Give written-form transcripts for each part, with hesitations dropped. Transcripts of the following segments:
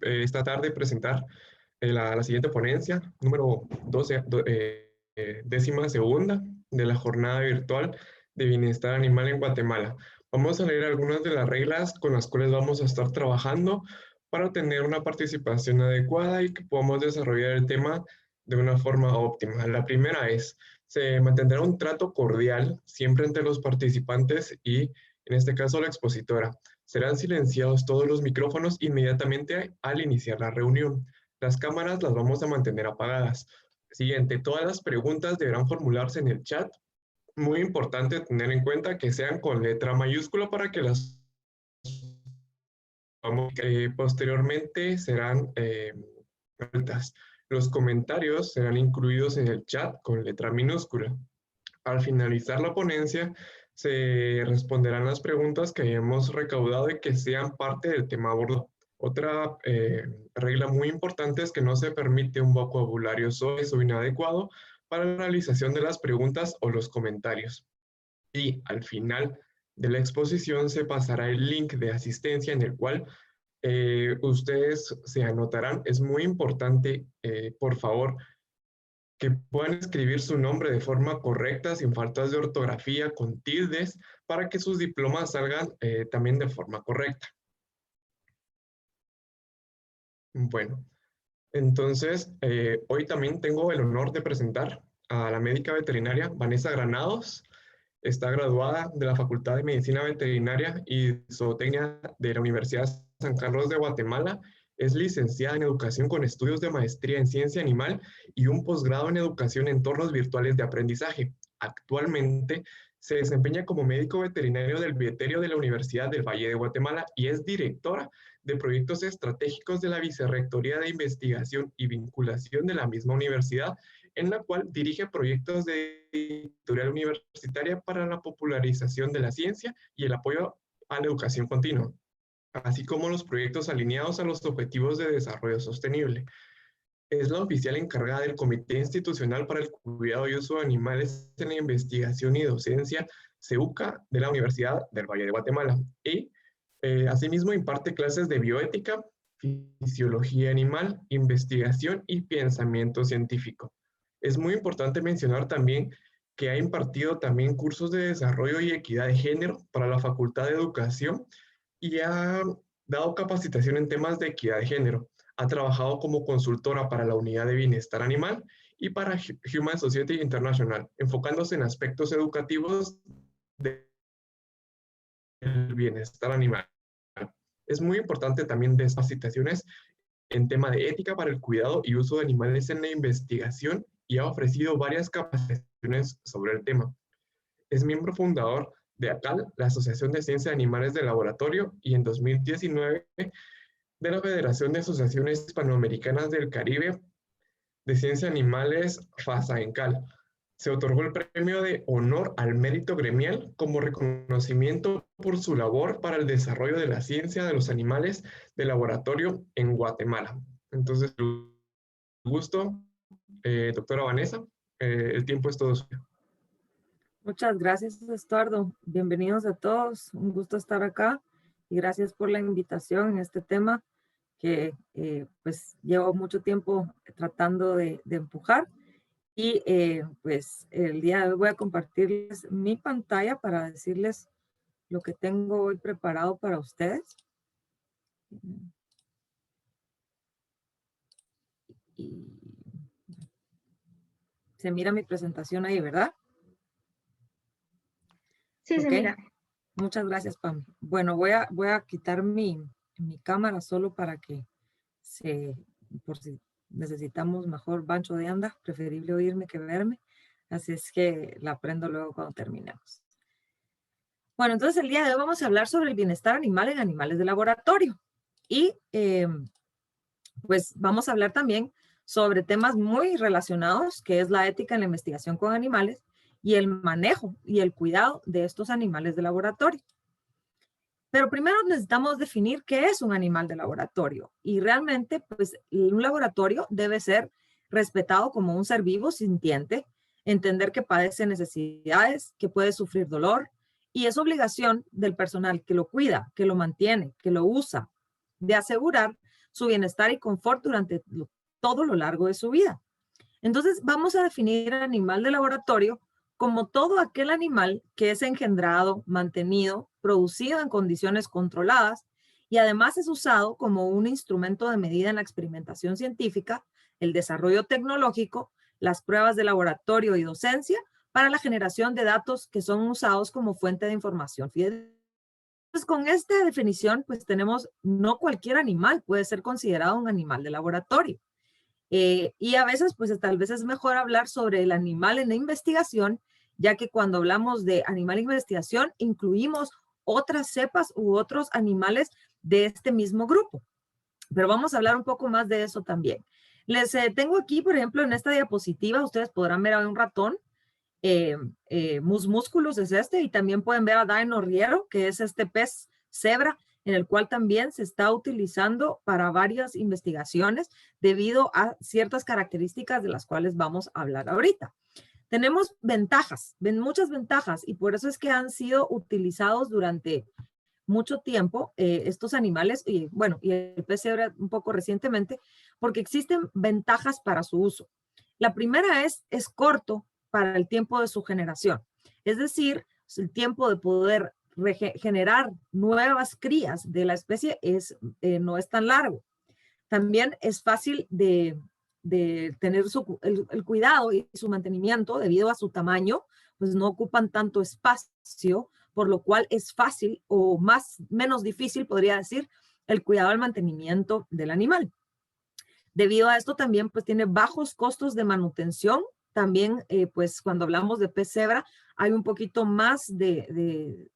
esta tarde presentar la siguiente ponencia, número 12, décima segunda de la jornada virtual de bienestar animal en Guatemala. Vamos a leer algunas de las reglas con las cuales vamos a estar trabajando para tener una participación adecuada y que podamos desarrollar el tema de una forma óptima. La primera es, se mantendrá un trato cordial siempre entre los participantes y, en este caso, la expositora. Serán silenciados todos los micrófonos inmediatamente al iniciar la reunión. Las cámaras las vamos a mantener apagadas. Siguiente, todas las preguntas deberán formularse en el chat. Muy importante tener en cuenta que sean con letra mayúscula para que las posteriormente serán altas. Los comentarios serán incluidos en el chat con letra minúscula. Al finalizar la ponencia, se responderán las preguntas que hayamos recaudado y que sean parte del tema abordado. Otra regla muy importante es que no se permite un vocabulario soez o inadecuado para la realización de las preguntas o los comentarios. Y al final de la exposición se pasará el link de asistencia en el cual ustedes se anotarán. Es muy importante, por favor, que puedan escribir su nombre de forma correcta, sin faltas de ortografía, con tildes, para que sus diplomas salgan también de forma correcta. Bueno, entonces hoy también tengo el honor de presentar a la médica veterinaria Vanessa Granados. Está graduada de la Facultad de Medicina Veterinaria y Zootecnia de la Universidad San Carlos de Guatemala. Es licenciada en Educación con estudios de maestría en Ciencia Animal y un posgrado en Educación en entornos virtuales de aprendizaje. Actualmente se desempeña como médico veterinario del Bieterio de la Universidad del Valle de Guatemala y es directora de proyectos estratégicos de la Vicerrectoría de Investigación y Vinculación de la misma universidad, en la cual dirige proyectos de editorial universitaria para la popularización de la ciencia y el apoyo a la educación continua, así como los proyectos alineados a los objetivos de desarrollo sostenible. Es la oficial encargada del Comité Institucional para el Cuidado y Uso de Animales en la Investigación y Docencia, CEUCA, de la Universidad del Valle de Guatemala. Y asimismo imparte clases de bioética, fisiología animal, investigación y pensamiento científico. Es muy importante mencionar también que ha impartido también cursos de desarrollo y equidad de género para la Facultad de Educación y ha dado capacitación en temas de equidad de género. Ha trabajado como consultora para la Unidad de Bienestar Animal y para Human Society International, enfocándose en aspectos educativos del bienestar animal. Es muy importante también de capacitaciones en tema de ética para el cuidado y uso de animales en la investigación y ha ofrecido varias capacitaciones sobre el tema. Es miembro fundador de ACAL, la Asociación de Ciencia de Animales de Laboratorio, y en 2019 de la Federación de Asociaciones Hispanoamericanas del Caribe de Ciencia de Animales, FASAENCAL. Se otorgó el premio de honor al mérito gremial como reconocimiento por su labor para el desarrollo de la ciencia de los animales de laboratorio en Guatemala. Entonces, gusto, doctora Vanessa, el tiempo es todo suyo. Muchas gracias, Estuardo. Bienvenidos a todos. Un gusto estar acá y gracias por la invitación en este tema que pues llevo mucho tiempo tratando de empujar. Y pues el día de hoy voy a compartirles mi pantalla para decirles lo que tengo hoy preparado para ustedes. Y se mira mi presentación ahí, ¿verdad? Sí, ¿Okay? se mira. Muchas gracias, Pam. Bueno, voy a quitar mi cámara solo para que por si necesitamos mejor bancho de anda, preferible oírme que verme. Así es que la prendo luego cuando terminemos. Bueno, entonces el día de hoy vamos a hablar sobre el bienestar animal en animales de laboratorio. Y pues vamos a hablar también sobre temas muy relacionados, que es la ética en la investigación con animales y el manejo y el cuidado de estos animales de laboratorio. Pero primero necesitamos definir qué es un animal de laboratorio. Y realmente, pues, un laboratorio debe ser respetado como un ser vivo, sintiente, entender que padece necesidades, que puede sufrir dolor, y es obligación del personal que lo cuida, que lo mantiene, que lo usa, de asegurar su bienestar y confort durante todo lo largo de su vida. Entonces, vamos a definir el animal de laboratorio como todo aquel animal que es engendrado, mantenido, producido en condiciones controladas y además es usado como un instrumento de medida en la experimentación científica, el desarrollo tecnológico, las pruebas de laboratorio y docencia para la generación de datos que son usados como fuente de información fidedigna. Pues con esta definición, pues tenemos, no cualquier animal puede ser considerado un animal de laboratorio. Y a veces, pues tal vez es mejor hablar sobre el animal en la investigación, ya que cuando hablamos de animal en investigación, incluimos otras cepas u otros animales de este mismo grupo. Pero vamos a hablar un poco más de eso también. Les tengo aquí, por ejemplo, en esta diapositiva, ustedes podrán ver a un ratón. Musculus es este, y también pueden ver a Dino Riero, que es este pez cebra, en el cual también se está utilizando para varias investigaciones debido a ciertas características de las cuales vamos a hablar ahorita. Tenemos ventajas, muchas ventajas, y por eso es que han sido utilizados durante mucho tiempo estos animales, y bueno, y el pez cebra un poco recientemente, porque existen ventajas para su uso. La primera es corto para el tiempo de su generación. Es decir, el tiempo de poder generar nuevas crías de la especie no es tan largo. También es fácil de tener el cuidado y su mantenimiento debido a su tamaño, pues no ocupan tanto espacio, por lo cual es fácil o menos difícil, podría decir, el cuidado al mantenimiento del animal. Debido a esto también pues tiene bajos costos de manutención. También pues cuando hablamos de pez cebra hay un poquito más de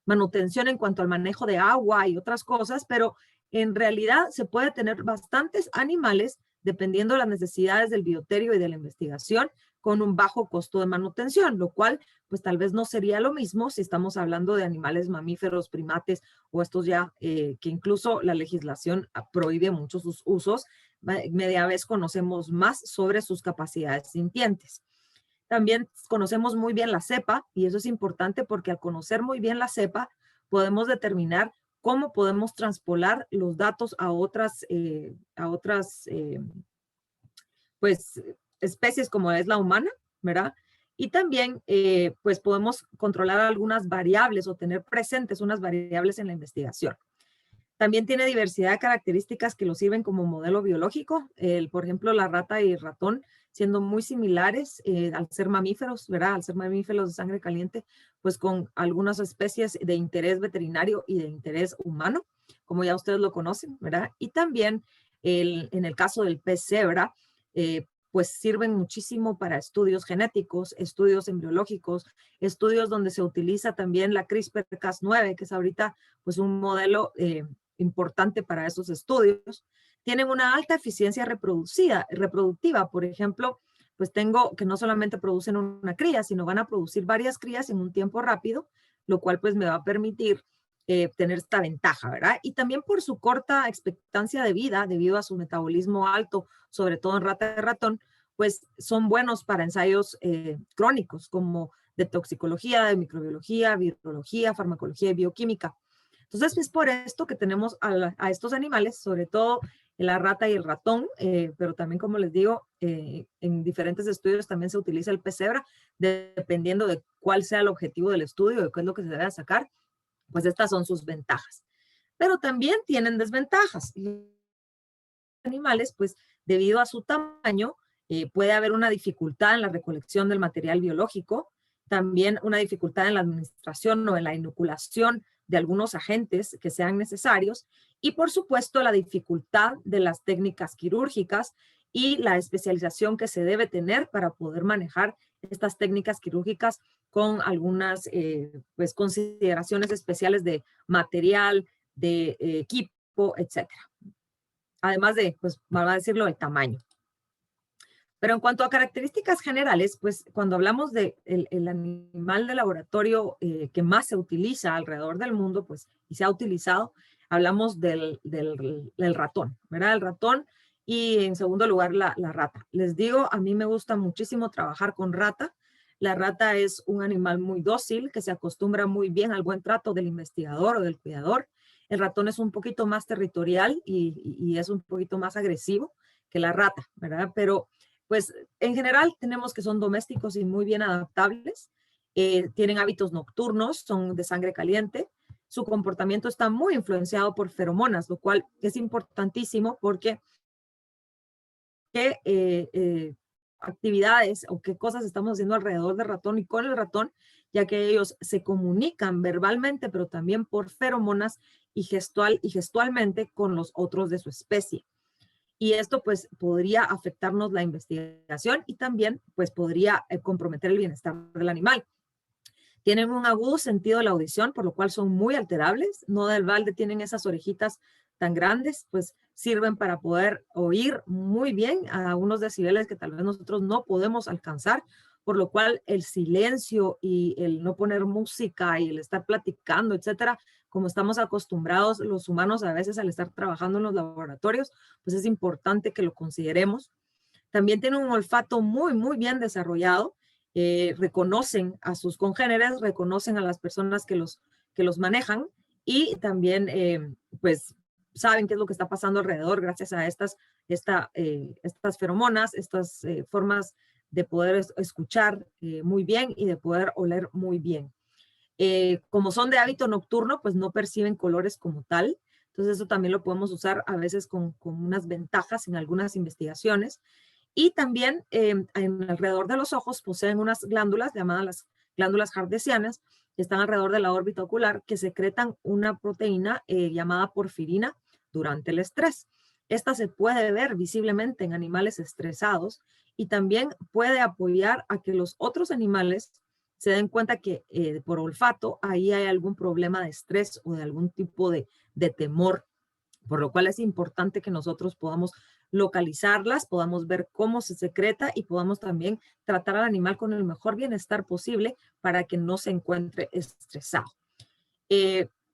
manutención en cuanto al manejo de agua y otras cosas, pero en realidad se puede tener bastantes animales dependiendo de las necesidades del bioterio y de la investigación con un bajo costo de manutención, lo cual pues tal vez no sería lo mismo si estamos hablando de animales mamíferos, primates o estos ya que incluso la legislación prohíbe mucho sus usos. Media vez conocemos más sobre sus capacidades sintientes. También conocemos muy bien la cepa y eso es importante porque al conocer muy bien la cepa podemos determinar cómo podemos transpolar los datos a otras pues, especies como es la humana, ¿verdad? Y también pues podemos controlar algunas variables o tener presentes unas variables en la investigación. También tiene diversidad de características que lo sirven como modelo biológico. Por ejemplo, la rata y el ratón, siendo muy similares al ser mamíferos, ¿verdad? Al ser mamíferos de sangre caliente, pues con algunas especies de interés veterinario y de interés humano, como ya ustedes lo conocen, ¿verdad? Y también en el caso del pez cebra, pues sirven muchísimo para estudios genéticos, estudios embriológicos, estudios donde se utiliza también la CRISPR-Cas9, que es ahorita pues un modelo importante para esos estudios. Tienen una alta eficiencia reproductiva. Por ejemplo, pues tengo que no solamente producen una cría, sino van a producir varias crías en un tiempo rápido, lo cual pues me va a permitir tener esta ventaja, ¿verdad? Y también por su corta expectancia de vida, debido a su metabolismo alto, sobre todo en rata y ratón, pues son buenos para ensayos crónicos, como de toxicología, de microbiología, virología, farmacología y bioquímica. Entonces es por esto que tenemos a estos animales, sobre todo la rata y el ratón, pero también, como les digo, en diferentes estudios también se utiliza el pez cebra, dependiendo de cuál sea el objetivo del estudio, de qué es lo que se debe sacar, pues estas son sus ventajas. Pero también tienen desventajas. Los animales, pues debido a su tamaño, puede haber una dificultad en la recolección del material biológico, también una dificultad en la administración o en la inoculación de algunos agentes que sean necesarios y por supuesto la dificultad de las técnicas quirúrgicas y la especialización que se debe tener para poder manejar estas técnicas quirúrgicas con algunas pues consideraciones especiales de material, de equipo, etcétera. Además de, pues, vamos a decirlo, el tamaño. Pero en cuanto a características generales, pues cuando hablamos de el animal de laboratorio que más se utiliza alrededor del mundo, pues, y se ha utilizado, hablamos del ratón, ¿verdad? El ratón y en segundo lugar la rata. Les digo, a mí me gusta muchísimo trabajar con rata. La rata es un animal muy dócil que se acostumbra muy bien al buen trato del investigador o del cuidador. El ratón es un poquito más territorial y es un poquito más agresivo que la rata, ¿verdad? Pero pues en general tenemos que son domésticos y muy bien adaptables, tienen hábitos nocturnos, son de sangre caliente, su comportamiento está muy influenciado por feromonas, lo cual es importantísimo porque qué actividades o qué cosas estamos haciendo alrededor del ratón y con el ratón, ya que ellos se comunican verbalmente, pero también por feromonas y gestualmente con los otros de su especie. Y esto pues podría afectarnos la investigación y también pues podría comprometer el bienestar del animal. Tienen un agudo sentido de la audición, por lo cual son muy alterables. No del balde tienen esas orejitas tan grandes, pues sirven para poder oír muy bien a unos decibeles que tal vez nosotros no podemos alcanzar, por lo cual el silencio y el no poner música y el estar platicando, etcétera, como estamos acostumbrados los humanos a veces al estar trabajando en los laboratorios, pues es importante que lo consideremos. También tienen un olfato muy, muy bien desarrollado. Reconocen a sus congéneres, reconocen a las personas que los manejan y también, pues, saben qué es lo que está pasando alrededor gracias a estas feromonas, estas formas de poder escuchar muy bien y de poder oler muy bien. Como son de hábito nocturno, pues no perciben colores como tal. Entonces eso también lo podemos usar a veces con unas ventajas en algunas investigaciones. Y también alrededor de los ojos poseen unas glándulas llamadas las glándulas jardesianas, que están alrededor de la órbita ocular, que secretan una proteína llamada porfirina durante el estrés. Esta se puede ver visiblemente en animales estresados y también puede apoyar a que los otros animales se den cuenta que por olfato ahí hay algún problema de estrés o de algún tipo de temor, por lo cual es importante que nosotros podamos localizarlas, podamos ver cómo se secreta y podamos también tratar al animal con el mejor bienestar posible para que no se encuentre estresado.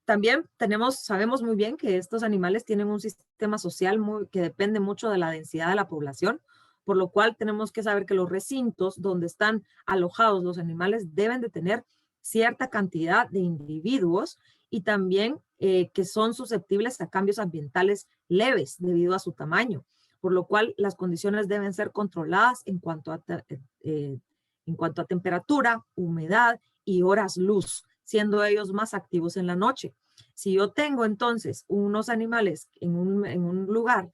También sabemos muy bien que estos animales tienen un sistema social que depende mucho de la densidad de la población, por lo cual tenemos que saber que los recintos donde están alojados los animales deben de tener cierta cantidad de individuos y también que son susceptibles a cambios ambientales leves debido a su tamaño, por lo cual las condiciones deben ser controladas en cuanto a temperatura, humedad y horas luz, siendo ellos más activos en la noche. Si yo tengo entonces unos animales en un lugar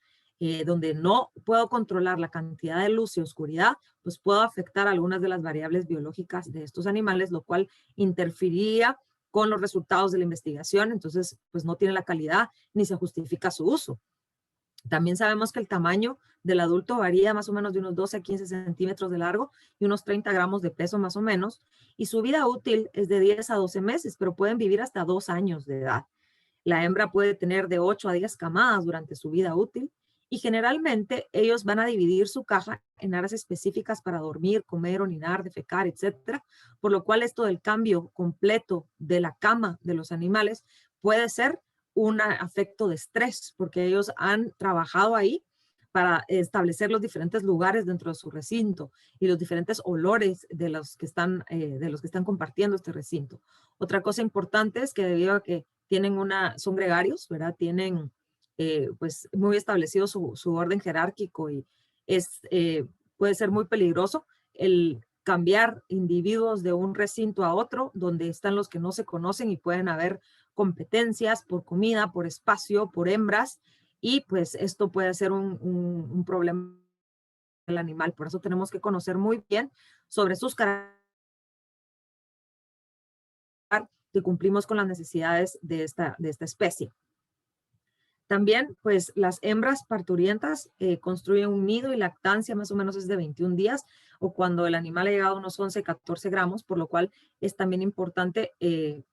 donde no puedo controlar la cantidad de luz y oscuridad, pues puedo afectar algunas de las variables biológicas de estos animales, lo cual interferiría con los resultados de la investigación, entonces pues no tiene la calidad ni se justifica su uso. También sabemos que el tamaño del adulto varía más o menos de unos 12 a 15 centímetros de largo y unos 30 gramos de peso más o menos, y su vida útil es de 10 a 12 meses, pero pueden vivir hasta 2 años de edad. La hembra puede tener de 8 a 10 camadas durante su vida útil y generalmente ellos van a dividir su caja en áreas específicas para dormir, comer, orinar, defecar, etcétera, por lo cual esto del cambio completo de la cama de los animales puede ser un afecto de estrés, porque ellos han trabajado ahí para establecer los diferentes lugares dentro de su recinto y los diferentes olores de los que están compartiendo este recinto. Otra cosa importante es que debido a que son gregarios, ¿verdad? Tienen pues muy establecido su orden jerárquico y puede ser muy peligroso el cambiar individuos de un recinto a otro, donde están los que no se conocen y pueden haber competencias por comida, por espacio, por hembras, y pues esto puede ser un problema del animal. Por eso tenemos que conocer muy bien sobre sus características que cumplimos con las necesidades de esta especie. También, pues, las hembras parturientas construyen un nido y lactancia más o menos es de 21 días o cuando el animal ha llegado a unos 11, 14 gramos, por lo cual es también importante,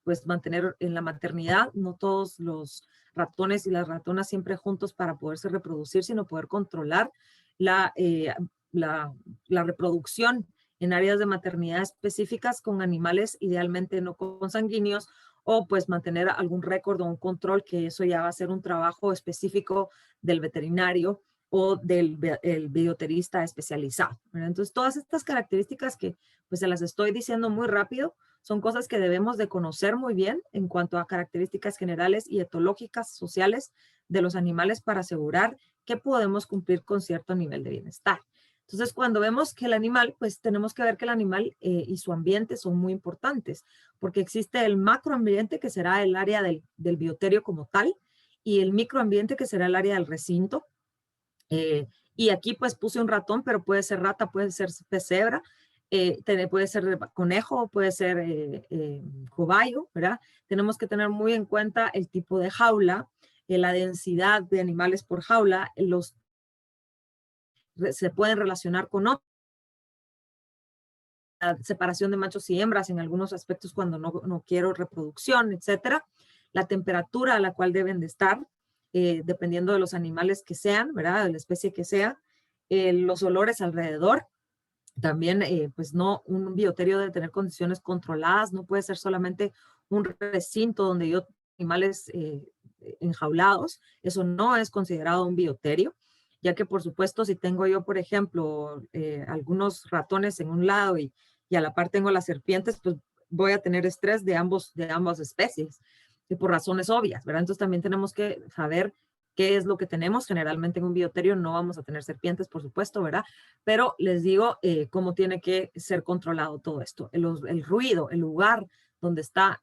pues, mantener en la maternidad, no todos los ratones y las ratonas siempre juntos para poderse reproducir, sino poder controlar la, eh, la reproducción en áreas de maternidad específicas con animales idealmente no consanguíneos o pues mantener algún récord o un control, que eso ya va a ser un trabajo específico del veterinario o del bioterista especializado, ¿verdad? Entonces, todas estas características que pues se las estoy diciendo muy rápido, son cosas que debemos de conocer muy bien en cuanto a características generales y etológicas sociales de los animales para asegurar que podemos cumplir con cierto nivel de bienestar. Entonces, cuando vemos que el animal, pues tenemos que ver que el animal y su ambiente son muy importantes, porque existe el macroambiente, que será el área del bioterio como tal, y el microambiente, que será el área del recinto. Y aquí pues puse un ratón, pero puede ser rata, puede ser pez cebra, puede ser conejo, puede ser cobayo, ¿verdad? Tenemos que tener muy en cuenta el tipo de jaula, la densidad de animales por jaula, se pueden relacionar con otros, la separación de machos y hembras en algunos aspectos cuando no quiero reproducción, etcétera. La temperatura a la cual deben de estar, dependiendo de los animales que sean, ¿verdad? De la especie que sea. Los olores alrededor. También, pues no, un bioterio debe tener condiciones controladas, no puede ser solamente un recinto donde yo animales enjaulados, eso no es considerado un bioterio, ya que por supuesto si tengo yo, por ejemplo, algunos ratones en un lado y a la par tengo las serpientes, pues voy a tener estrés de ambas especies, y por razones obvias, ¿verdad? Entonces también tenemos que saber qué es lo que tenemos. Generalmente en un bioterio no vamos a tener serpientes, por supuesto, ¿verdad? Pero les digo cómo tiene que ser controlado todo esto. El ruido, el lugar donde está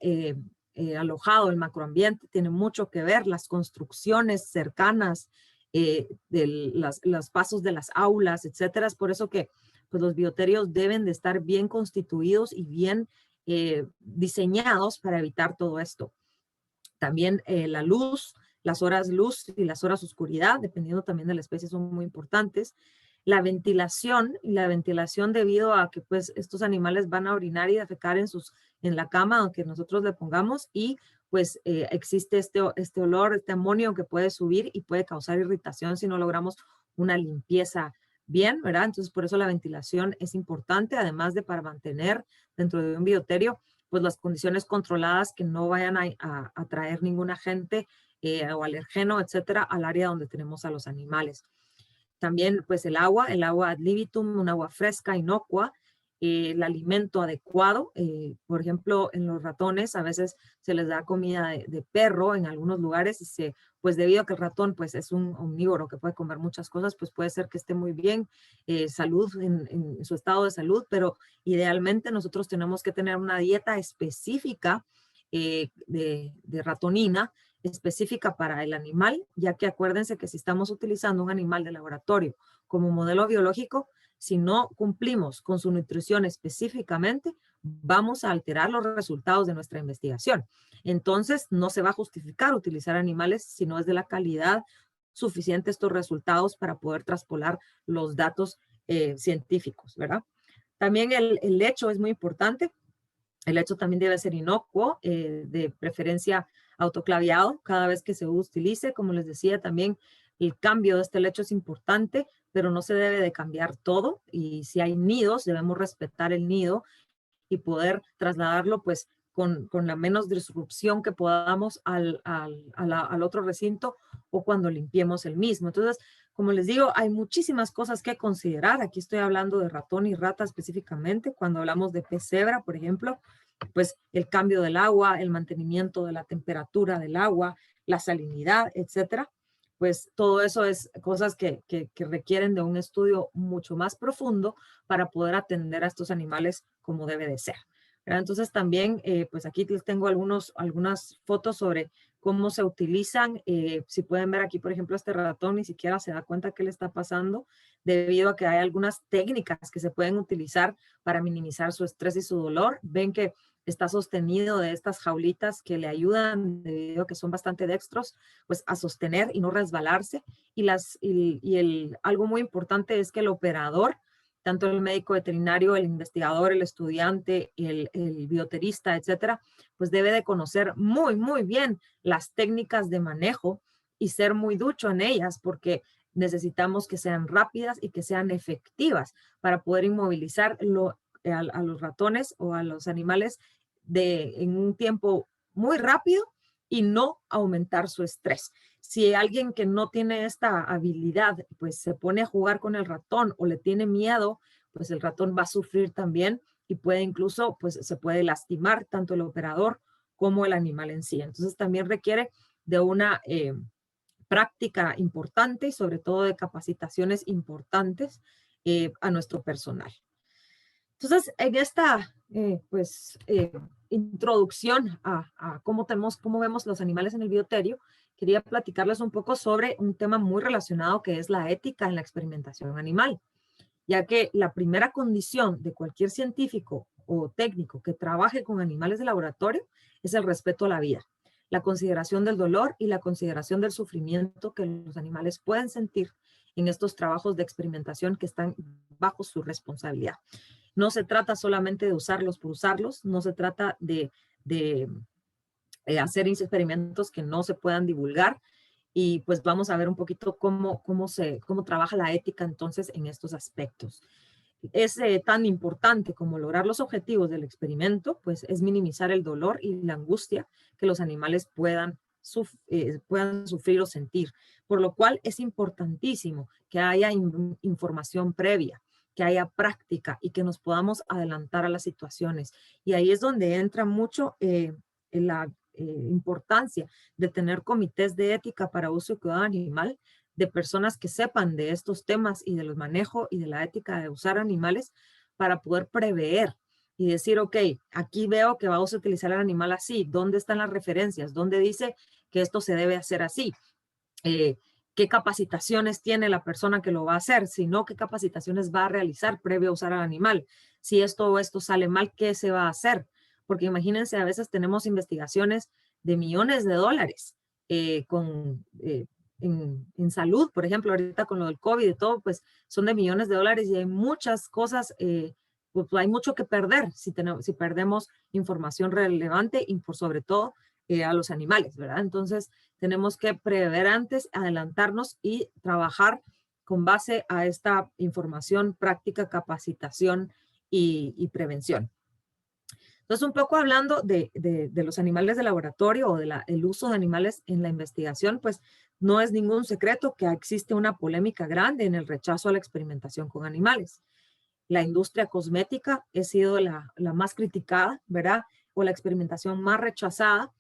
alojado el macroambiente tiene mucho que ver, las construcciones cercanas, los pasos de las aulas, etcétera. Es por eso que pues, los bioterios deben de estar bien constituidos y bien diseñados para evitar todo esto. También la luz, las horas luz y las horas oscuridad, dependiendo también de la especie, son muy importantes. La ventilación debido a que pues estos animales van a orinar y defecar en la cama, aunque nosotros le pongamos, y pues existe este olor, este amonio que puede subir y puede causar irritación si no logramos una limpieza bien, ¿verdad? Entonces por eso la ventilación es importante, además de para mantener dentro de un bioterio pues las condiciones controladas que no vayan a traer ningún agente o alergeno, etcétera, al área donde tenemos a los animales. También, pues el agua ad libitum, un agua fresca, inocua, el alimento adecuado. Por ejemplo, en los ratones a veces se les da comida de perro en algunos lugares, pues debido a que el ratón pues es un omnívoro que puede comer muchas cosas, pues puede ser que esté muy bien, salud, en su estado de salud, pero idealmente nosotros tenemos que tener una dieta específica de ratonina, específica para el animal, ya que acuérdense que si estamos utilizando un animal de laboratorio como modelo biológico, si no cumplimos con su nutrición específicamente, vamos a alterar los resultados de nuestra investigación. Entonces, no se va a justificar utilizar animales si no es de la calidad suficiente estos resultados para poder traspolar los datos científicos, ¿verdad? También el lecho es muy importante. El lecho también debe ser inocuo, de preferencia autoclaviado cada vez que se utilice. Como les decía, también el cambio de este lecho es importante, pero no se debe de cambiar todo. Y si hay nidos, debemos respetar el nido y poder trasladarlo pues con la menos disrupción que podamos al otro recinto o cuando limpiemos el mismo. Entonces, como les digo, hay muchísimas cosas que considerar. Aquí estoy hablando de ratón y rata específicamente. Cuando hablamos de pez cebra, por ejemplo, pues el cambio del agua, el mantenimiento de la temperatura del agua, la salinidad, etcétera. Pues todo eso es cosas que requieren de un estudio mucho más profundo para poder atender a estos animales como debe de ser. ¿Verdad? Entonces también, pues aquí les tengo algunas fotos sobre cómo se utilizan. Si pueden ver aquí, por ejemplo, este ratón ni siquiera se da cuenta qué le está pasando debido a que hay algunas técnicas que se pueden utilizar para minimizar su estrés y su dolor. Ven que está sostenido de estas jaulitas que le ayudan, debido a que son bastante dextros, pues a sostener y no resbalarse. Algo muy importante es que el operador, tanto el médico veterinario, el investigador, el estudiante, el bioterista, etcétera, pues debe de conocer muy, muy bien las técnicas de manejo y ser muy ducho en ellas, porque necesitamos que sean rápidas y que sean efectivas para poder inmovilizar a los ratones o a los animales en un tiempo muy rápido y no aumentar su estrés. Si alguien que no tiene esta habilidad, pues se pone a jugar con el ratón o le tiene miedo, pues el ratón va a sufrir también y puede incluso, pues se puede lastimar tanto el operador como el animal en sí. Entonces también requiere de una práctica importante y sobre todo de capacitaciones importantes a nuestro personal. Entonces, en esta introducción a cómo vemos los animales en el bioterio, quería platicarles un poco sobre un tema muy relacionado que es la ética en la experimentación animal, ya que la primera condición de cualquier científico o técnico que trabaje con animales de laboratorio es el respeto a la vida, la consideración del dolor y la consideración del sufrimiento que los animales pueden sentir en estos trabajos de experimentación que están bajo su responsabilidad. No se trata solamente de usarlos por usarlos, no se trata de hacer experimentos que no se puedan divulgar, y pues vamos a ver un poquito cómo trabaja la ética entonces en estos aspectos. Es tan importante como lograr los objetivos del experimento, pues es minimizar el dolor y la angustia que los animales puedan sufrir o sentir, por lo cual es importantísimo que haya información previa, que haya práctica y que nos podamos adelantar a las situaciones. Y ahí es donde entra mucho la importancia de tener comités de ética para uso y cuidado animal, de personas que sepan de estos temas y del manejo y de la ética de usar animales para poder prever y decir, ok, aquí veo que vamos a utilizar el animal así, ¿dónde están las referencias? ¿Dónde dice que esto se debe hacer así? ¿Qué capacitaciones tiene la persona que lo va a hacer? Si no, ¿qué capacitaciones va a realizar previo a usar al animal? Si esto o esto sale mal, ¿qué se va a hacer? Porque imagínense, a veces tenemos investigaciones de millones de dólares en salud, por ejemplo, ahorita con lo del COVID y todo, pues son de millones de dólares y hay muchas cosas, pues hay mucho que perder si perdemos información relevante y por sobre todo a los animales, ¿verdad? Entonces tenemos que prever antes, adelantarnos y trabajar con base a esta información, práctica, capacitación y prevención. Entonces, un poco hablando de los animales de laboratorio o del uso de animales en la investigación, pues no es ningún secreto que existe una polémica grande en el rechazo a la experimentación con animales. La industria cosmética ha sido la más criticada, ¿verdad? O la experimentación más rechazada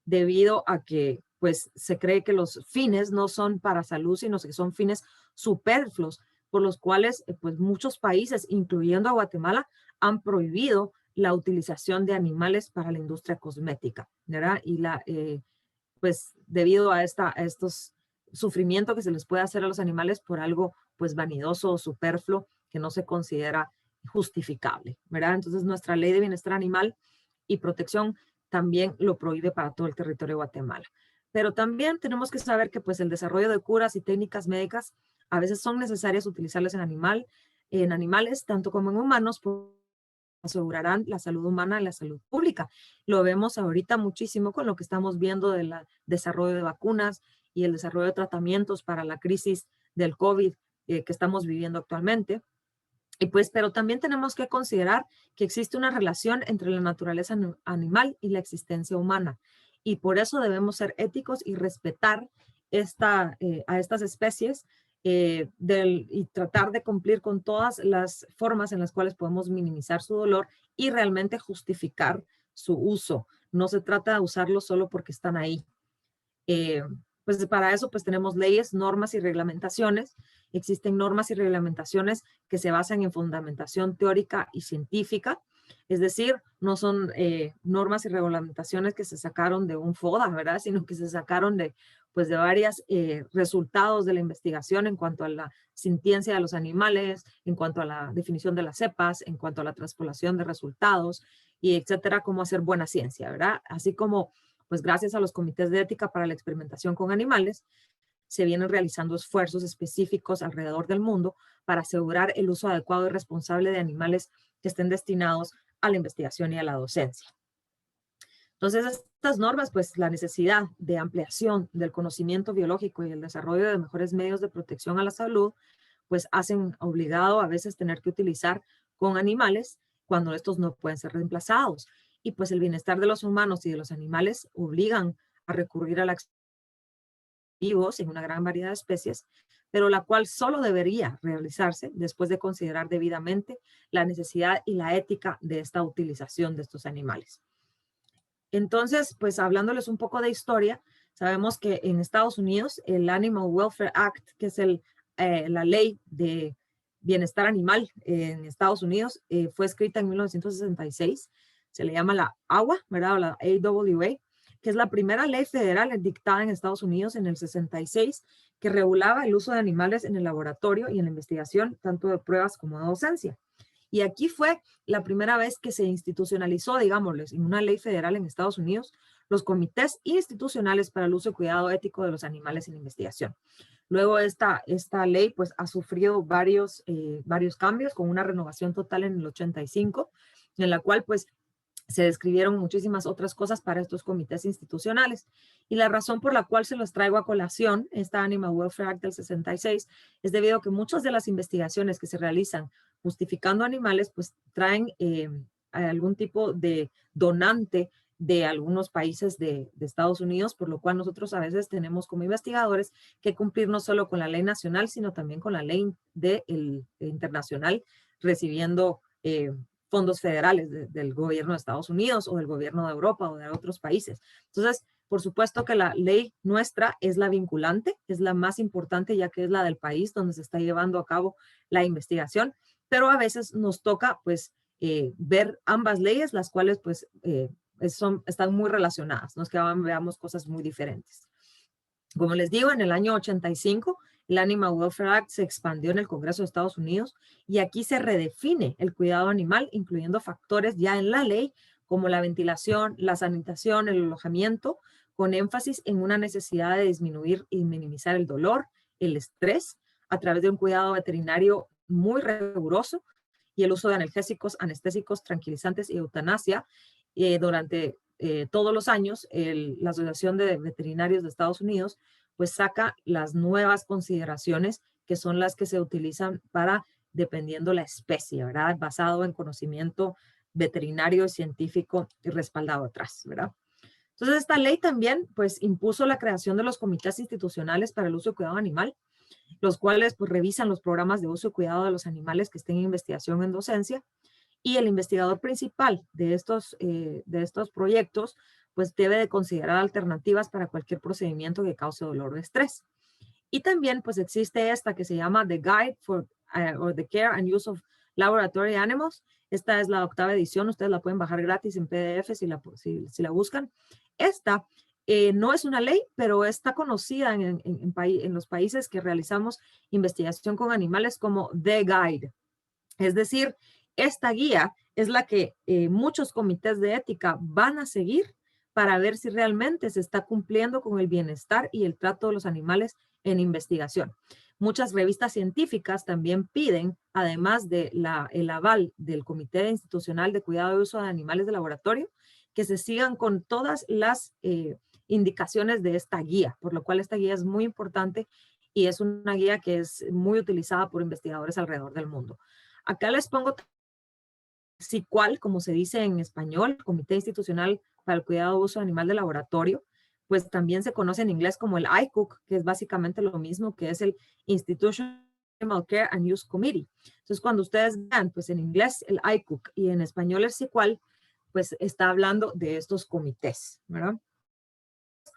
debido a que pues se cree que los fines no son para salud, sino que son fines superfluos, por los cuales pues muchos países, incluyendo a Guatemala, han prohibido la utilización de animales para la industria cosmética, ¿verdad? Y pues debido a estos sufrimientos que se les puede hacer a los animales por algo pues vanidoso o superfluo que no se considera justificable, ¿verdad? Entonces nuestra ley de bienestar animal y protección también lo prohíbe para todo el territorio de Guatemala. Pero también tenemos que saber que pues el desarrollo de curas y técnicas médicas a veces son necesarias utilizarlas en animales, tanto como en humanos, asegurarán la salud humana y la salud pública. Lo vemos ahorita muchísimo con lo que estamos viendo del desarrollo de vacunas y el desarrollo de tratamientos para la crisis del COVID que estamos viviendo actualmente. Y pues, pero también tenemos que considerar que existe una relación entre la naturaleza animal y la existencia humana. Y por eso debemos ser éticos y respetar a estas especies y tratar de cumplir con todas las formas en las cuales podemos minimizar su dolor y realmente justificar su uso. No se trata de usarlos solo porque están ahí. Pues para eso pues tenemos leyes, normas y reglamentaciones. Existen normas y reglamentaciones que se basan en fundamentación teórica y científica, es decir, no son normas y reglamentaciones que se sacaron de un FODA, ¿verdad? Sino que se sacaron de varios resultados de la investigación en cuanto a la sintiencia de los animales, en cuanto a la definición de las cepas, en cuanto a la transpolación de resultados, y etcétera, cómo hacer buena ciencia, ¿verdad? Así como pues gracias a los comités de ética para la experimentación con animales, se vienen realizando esfuerzos específicos alrededor del mundo para asegurar el uso adecuado y responsable de animales que estén destinados a la investigación y a la docencia. Entonces, estas normas, pues la necesidad de ampliación del conocimiento biológico y el desarrollo de mejores medios de protección a la salud, pues hacen obligado a veces tener que utilizar con animales cuando estos no pueden ser reemplazados. Y pues el bienestar de los humanos y de los animales obligan a recurrir a la vivos en una gran variedad de especies pero la cual solo debería realizarse después de considerar debidamente la necesidad y la ética de esta utilización de estos animales. Entonces, pues hablándoles un poco de historia, sabemos que en Estados Unidos el Animal Welfare Act, que es la ley de bienestar animal en Estados Unidos, fue escrita en 1966. Se le llama la AWA, ¿verdad? O la AWA, que es la primera ley federal dictada en Estados Unidos en el 66, que regulaba el uso de animales en el laboratorio y en la investigación, tanto de pruebas como de docencia. Y aquí fue la primera vez que se institucionalizó, digámosles, en una ley federal en Estados Unidos, los comités institucionales para el uso y cuidado ético de los animales en investigación. Luego esta ley pues ha sufrido varios cambios, con una renovación total en el 85, en la cual pues se describieron muchísimas otras cosas para estos comités institucionales. Y la razón por la cual se los traigo a colación, esta Animal Welfare Act del 66, es debido a que muchas de las investigaciones que se realizan justificando animales, pues traen algún tipo de donante de algunos países de Estados Unidos, por lo cual nosotros a veces tenemos como investigadores que cumplir no solo con la ley nacional, sino también con la ley internacional, recibiendo fondos federales del gobierno de Estados Unidos o del gobierno de Europa o de otros países. Entonces, por supuesto que la ley nuestra es la vinculante, es la más importante, ya que es la del país donde se está llevando a cabo la investigación, pero a veces nos toca pues ver ambas leyes, las cuales pues están muy relacionadas, no es que veamos cosas muy diferentes. Como les digo, en el año 85, el Animal Welfare Act se expandió en el Congreso de Estados Unidos y aquí se redefine el cuidado animal, incluyendo factores ya en la ley como la ventilación, la sanitación, el alojamiento, con énfasis en una necesidad de disminuir y minimizar el dolor, el estrés, a través de un cuidado veterinario muy riguroso y el uso de analgésicos, anestésicos, tranquilizantes y eutanasia durante todos los años. La Asociación de Veterinarios de Estados Unidos pues saca las nuevas consideraciones que son las que se utilizan para, dependiendo la especie, ¿verdad? Basado en conocimiento veterinario, científico y respaldado atrás, ¿verdad? Entonces, esta ley también pues impuso la creación de los comités institucionales para el uso y cuidado animal, los cuales pues revisan los programas de uso y cuidado de los animales que estén en investigación o en docencia, y el investigador principal de estos proyectos pues debe de considerar alternativas para cualquier procedimiento que cause dolor o estrés. Y también pues existe esta que se llama The Guide for or the Care and Use of Laboratory Animals. Esta es la 8ª edición, ustedes la pueden bajar gratis en PDF si la buscan. Esta no es una ley, pero está conocida en los países que realizamos investigación con animales como The Guide. Es decir, esta guía es la que muchos comités de ética van a seguir para ver si realmente se está cumpliendo con el bienestar y el trato de los animales en investigación. Muchas revistas científicas también piden, además del aval del Comité Institucional de Cuidado y Uso de Animales de Laboratorio, que se sigan con todas las indicaciones de esta guía, por lo cual esta guía es muy importante y es una guía que es muy utilizada por investigadores alrededor del mundo. Acá les pongo CICUAL, como se dice en español, Comité Institucional para el Cuidado y Uso Animal de Laboratorio, pues también se conoce en inglés como el ICUC, que es básicamente lo mismo que es el Institutional Animal Care and Use Committee. Entonces, cuando ustedes vean, pues en inglés el ICUC y en español el CICUAL, pues está hablando de estos comités, ¿verdad?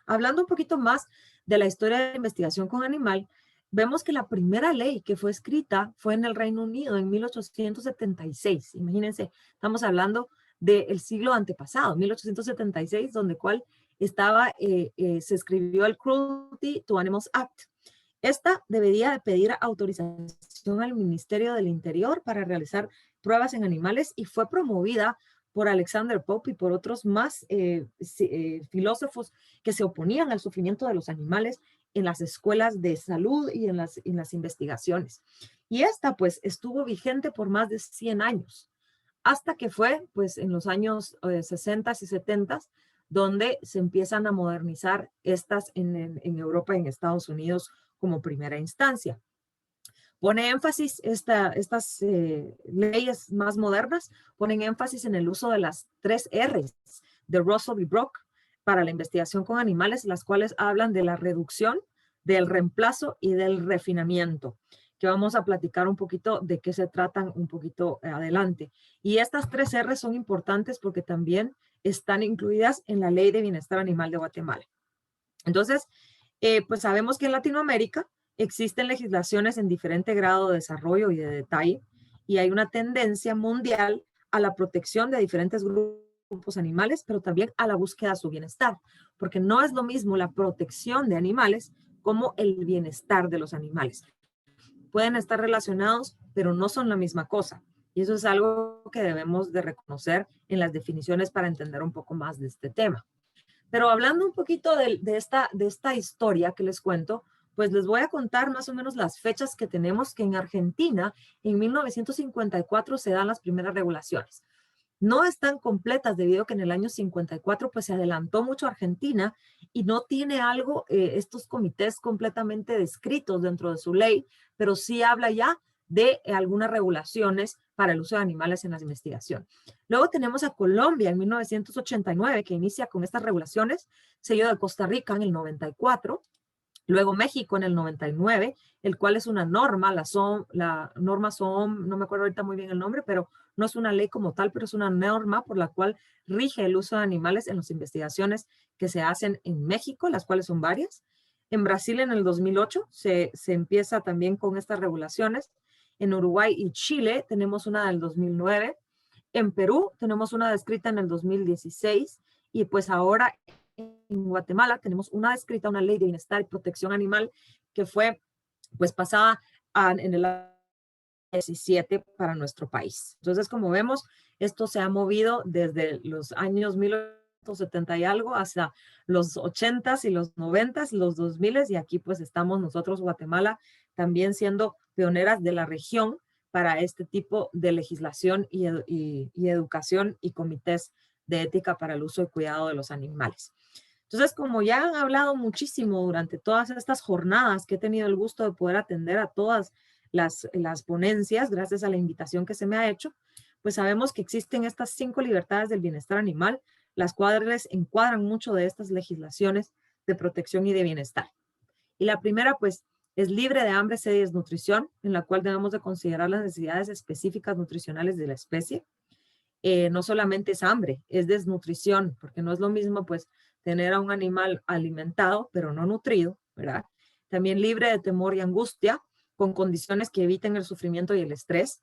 Hablando un poquito más de la historia de la investigación con animal, vemos que la primera ley que fue escrita fue en el Reino Unido en 1876. Imagínense, estamos hablando del siglo antepasado, 1876, donde se escribió el Cruelty to Animals Act. Esta debería de pedir autorización al Ministerio del Interior para realizar pruebas en animales y fue promovida por Alexander Pope y por otros más filósofos que se oponían al sufrimiento de los animales en las escuelas de salud y en las investigaciones. Y esta pues estuvo vigente por más de 100 años, hasta que fue pues en los años 60 y 70 donde se empiezan a modernizar estas en Europa y en Estados Unidos como primera instancia. Pone énfasis, estas leyes más modernas ponen énfasis en el uso de las 3 R's de Russell y Brock para la investigación con animales, las cuales hablan de la reducción, del reemplazo y del refinamiento, que vamos a platicar un poquito de qué se tratan un poquito adelante. Y estas 3 R son importantes porque también están incluidas en la Ley de Bienestar Animal de Guatemala. Entonces, pues sabemos que en Latinoamérica existen legislaciones en diferente grado de desarrollo y de detalle, y hay una tendencia mundial a la protección de diferentes grupos animales, pero también a la búsqueda de su bienestar, porque no es lo mismo la protección de animales como el bienestar de los animales. Pueden estar relacionados, pero no son la misma cosa. Y eso es algo que debemos de reconocer en las definiciones para entender un poco más de este tema. Pero hablando un poquito de esta historia que les cuento, pues les voy a contar más o menos las fechas que tenemos que en Argentina, en 1954 se dan las primeras regulaciones. No están completas debido a que en el año 54 pues se adelantó mucho Argentina y no tiene algo, estos comités completamente descritos dentro de su ley, pero sí habla ya de algunas regulaciones para el uso de animales en la investigación. Luego tenemos a Colombia en 1989 que inicia con estas regulaciones, seguido de Costa Rica en el 94, luego México en el 99, el cual es una norma, la norma SOM, no me acuerdo ahorita muy bien el nombre, pero no es una ley como tal, pero es una norma por la cual rige el uso de animales en las investigaciones que se hacen en México, las cuales son varias. En Brasil en el 2008 se empieza también con estas regulaciones. En Uruguay y Chile tenemos una del 2009. En Perú tenemos una descrita en el 2016 y pues ahora en Guatemala tenemos una descrita, una ley de bienestar y protección animal que fue pues pasada en el 17 para nuestro país. Entonces, como vemos, esto se ha movido desde los años 1970 y algo hasta los 80s y los 90s, los 2000s, y aquí pues estamos nosotros, Guatemala, también siendo pioneras de la región para este tipo de legislación y educación y comités de ética para el uso y cuidado de los animales. Entonces, como ya han hablado muchísimo durante todas estas jornadas que he tenido el gusto de poder atender a todas las ponencias, gracias a la invitación que se me ha hecho, pues sabemos que existen estas 5 libertades del bienestar animal, las cuales encuadran mucho de estas legislaciones de protección y de bienestar. Y la primera, pues, es libre de hambre, sed y desnutrición, en la cual debemos de considerar las necesidades específicas nutricionales de la especie. No solamente es hambre, es desnutrición, porque no es lo mismo, pues, tener a un animal alimentado, pero no nutrido, ¿verdad? También libre de temor y angustia, con condiciones que eviten el sufrimiento y el estrés.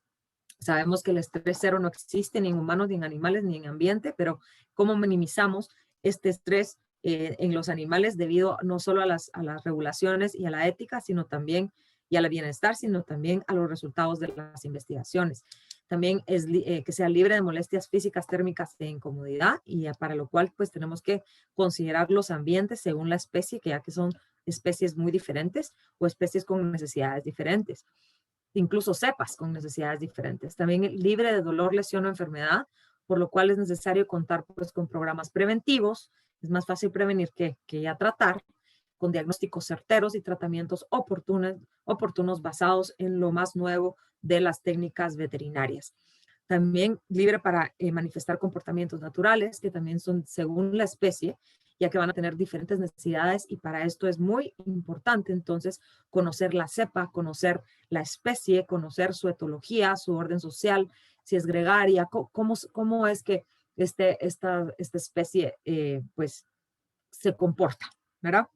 Sabemos que el estrés cero no existe ni en humanos, ni en animales, ni en ambiente, pero ¿cómo minimizamos este estrés en los animales debido no solo a las regulaciones y a la ética, sino también y al bienestar, sino también a los resultados de las investigaciones? También es que sea libre de molestias físicas, térmicas e incomodidad, y para lo cual pues tenemos que considerar los ambientes según la especie, que ya que son especies muy diferentes o especies con necesidades diferentes, incluso cepas con necesidades diferentes. También libre de dolor, lesión o enfermedad, por lo cual es necesario contar pues con programas preventivos. Es más fácil prevenir que ya tratar, con diagnósticos certeros y tratamientos oportunos basados en lo más nuevo de las técnicas veterinarias. También libre para manifestar comportamientos naturales, que también son según la especie, ya que van a tener diferentes necesidades, y para esto es muy importante entonces conocer la cepa, conocer la especie, conocer su etología, su orden social, si es gregaria, cómo es que esta especie pues se comporta, ¿verdad?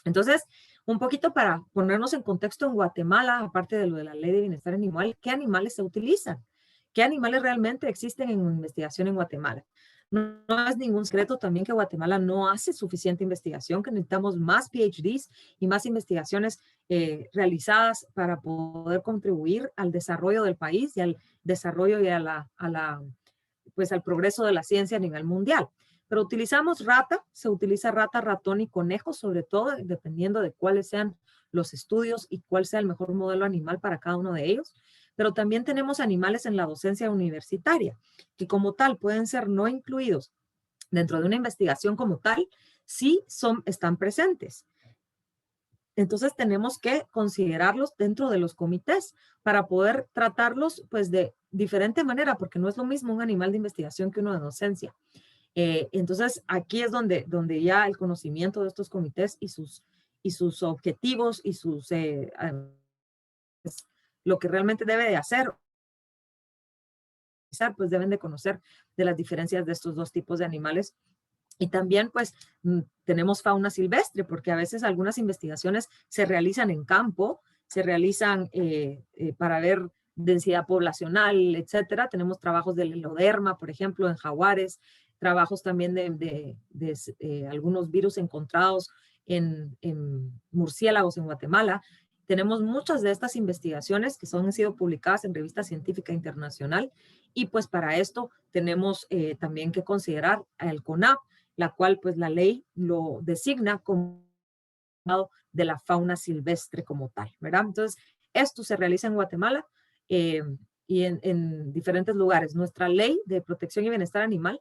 Entonces, un poquito para ponernos en contexto en Guatemala, aparte de lo de la ley de bienestar animal, ¿qué animales se utilizan? ¿Qué animales realmente existen en investigación en Guatemala? No es ningún secreto también que Guatemala no hace suficiente investigación, que necesitamos más PhDs y más investigaciones realizadas para poder contribuir al desarrollo del país y al desarrollo y pues al progreso de la ciencia a nivel mundial. Pero utilizamos rata, se utiliza rata, ratón y conejo, sobre todo dependiendo de cuáles sean los estudios y cuál sea el mejor modelo animal para cada uno de ellos. Pero también tenemos animales en la docencia universitaria, que como tal pueden ser no incluidos dentro de una investigación como tal, sí están presentes. Entonces tenemos que considerarlos dentro de los comités para poder tratarlos pues de diferente manera, porque no es lo mismo un animal de investigación que uno de docencia. Entonces aquí es donde ya el conocimiento de estos comités y sus objetivos y lo que realmente debe de hacer, pues deben de conocer de las diferencias de estos dos tipos de animales. Y también, pues, tenemos fauna silvestre, porque a veces algunas investigaciones se realizan en campo, se realizan para ver densidad poblacional, etcétera. Tenemos trabajos del heloderma, por ejemplo, en jaguares, trabajos también de algunos virus encontrados en murciélagos en Guatemala. Tenemos muchas de estas investigaciones que han sido publicadas en revista científica internacional, y pues para esto tenemos también que considerar al CONAP, la cual pues la ley lo designa como de la fauna silvestre como tal, ¿verdad? Entonces, esto se realiza en Guatemala eh, y en diferentes lugares. Nuestra ley de protección y bienestar animal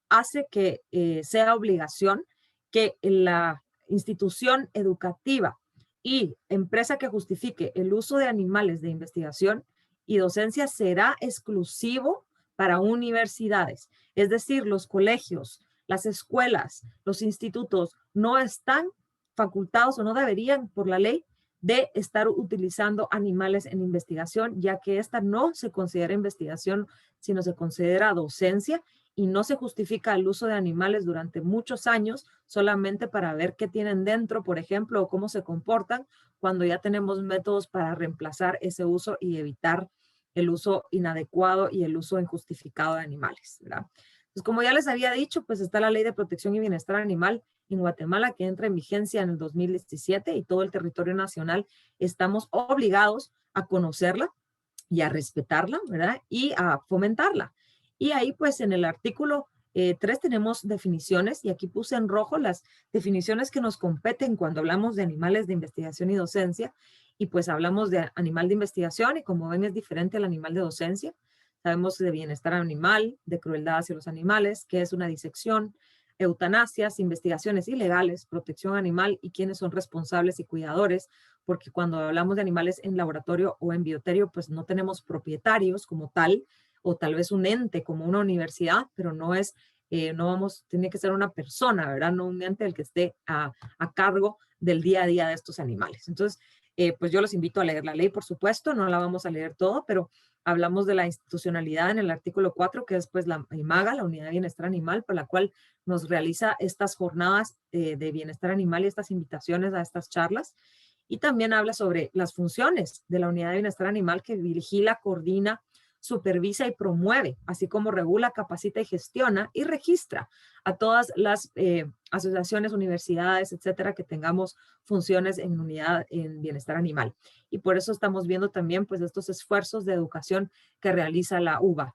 hace que sea obligación que la institución educativa y empresa que justifique el uso de animales de investigación y docencia será exclusivo para universidades. Es decir, los colegios, las escuelas, los institutos no están facultados o no deberían por la ley de estar utilizando animales en investigación, ya que esta no se considera investigación, sino se considera docencia, y no se justifica el uso de animales durante muchos años solamente para ver qué tienen dentro, por ejemplo, o cómo se comportan, cuando ya tenemos métodos para reemplazar ese uso y evitar el uso inadecuado y el uso injustificado de animales, ¿verdad? Pues como ya les había dicho, pues está la Ley de Protección y Bienestar Animal en Guatemala, que entra en vigencia en el 2017, y todo el territorio nacional estamos obligados a conocerla y a respetarla, ¿verdad? Y a fomentarla. Y ahí pues en el artículo 3 tenemos definiciones, y aquí puse en rojo las definiciones que nos competen cuando hablamos de animales de investigación y docencia. Y pues hablamos de animal de investigación, y como ven es diferente al animal de docencia. Sabemos de bienestar animal, de crueldad hacia los animales, qué es una disección, eutanasias, investigaciones ilegales, protección animal y quiénes son responsables y cuidadores, porque cuando hablamos de animales en laboratorio o en bioterio, pues no tenemos propietarios como tal, o tal vez un ente como una universidad, pero no es, tiene que ser una persona, ¿verdad? No un ente el que esté a cargo del día a día de estos animales. Entonces, pues yo los invito a leer la ley, por supuesto, no la vamos a leer todo, pero hablamos de la institucionalidad en el artículo 4, que es pues la IMAGA, la Unidad de Bienestar Animal, por la cual nos realiza estas jornadas de bienestar animal y estas invitaciones a estas charlas. Y también habla sobre las funciones de la Unidad de Bienestar Animal, que vigila, coordina, supervisa y promueve, así como regula, capacita y gestiona y registra a todas las asociaciones, universidades, etcétera, que tengamos funciones en unidad en bienestar animal. Y por eso estamos viendo también pues estos esfuerzos de educación que realiza la UBA.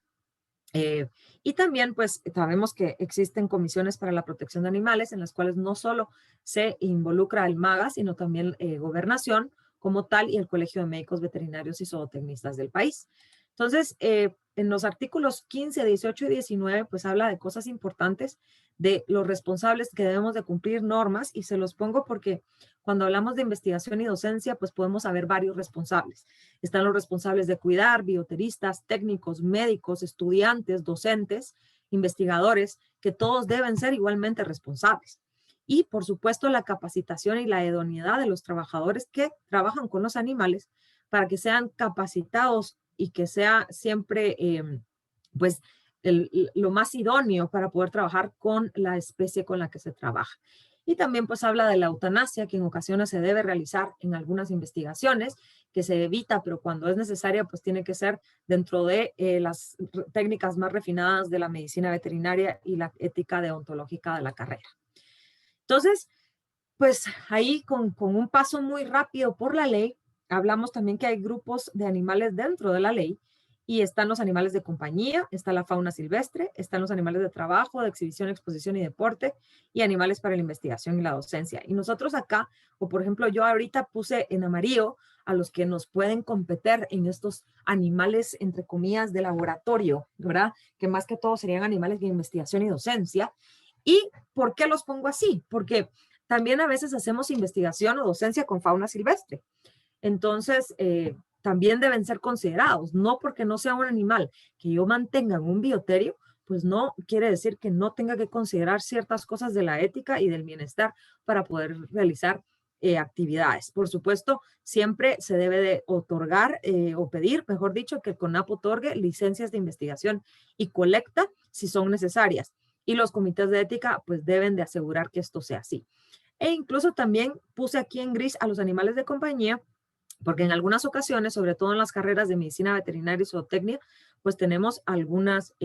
Y también pues sabemos que existen comisiones para la protección de animales, en las cuales no solo se involucra el MAGA, sino también Gobernación como tal, y el Colegio de Médicos Veterinarios y Zootecnistas del país. Entonces, en los artículos 15, 18 y 19, pues habla de cosas importantes, de los responsables que debemos de cumplir normas, y se los pongo porque cuando hablamos de investigación y docencia, pues podemos haber varios responsables. Están los responsables de cuidar, bioteristas, técnicos, médicos, estudiantes, docentes, investigadores, que todos deben ser igualmente responsables. Y, por supuesto, la capacitación y la idoneidad de los trabajadores que trabajan con los animales para que sean capacitados y que sea siempre, pues, lo más idóneo para poder trabajar con la especie con la que se trabaja. Y también pues habla de la eutanasia, que en ocasiones se debe realizar en algunas investigaciones, que se evita, pero cuando es necesaria, pues tiene que ser dentro de las técnicas más refinadas de la medicina veterinaria y la ética deontológica de la carrera. Entonces, pues ahí con un paso muy rápido por la ley, hablamos también que hay grupos de animales dentro de la ley, y están los animales de compañía, está la fauna silvestre, están los animales de trabajo, de exhibición, exposición y deporte, y animales para la investigación y la docencia. Y nosotros acá, o por ejemplo yo ahorita puse en amarillo a los que nos pueden competir en estos animales, entre comillas, de laboratorio, ¿verdad? Que más que todo serían animales de investigación y docencia. ¿Y por qué los pongo así? Porque también a veces hacemos investigación o docencia con fauna silvestre. Entonces, también deben ser considerados, no porque no sea un animal que yo mantenga en un bioterio, pues no quiere decir que no tenga que considerar ciertas cosas de la ética y del bienestar para poder realizar actividades. Por supuesto, siempre se debe de otorgar o pedir, mejor dicho, que el CONAP otorgue licencias de investigación y colecta si son necesarias. Y los comités de ética pues deben de asegurar que esto sea así. E incluso también puse aquí en gris a los animales de compañía, porque en algunas ocasiones, sobre todo en las carreras de medicina veterinaria y zootecnia, pues tenemos algunas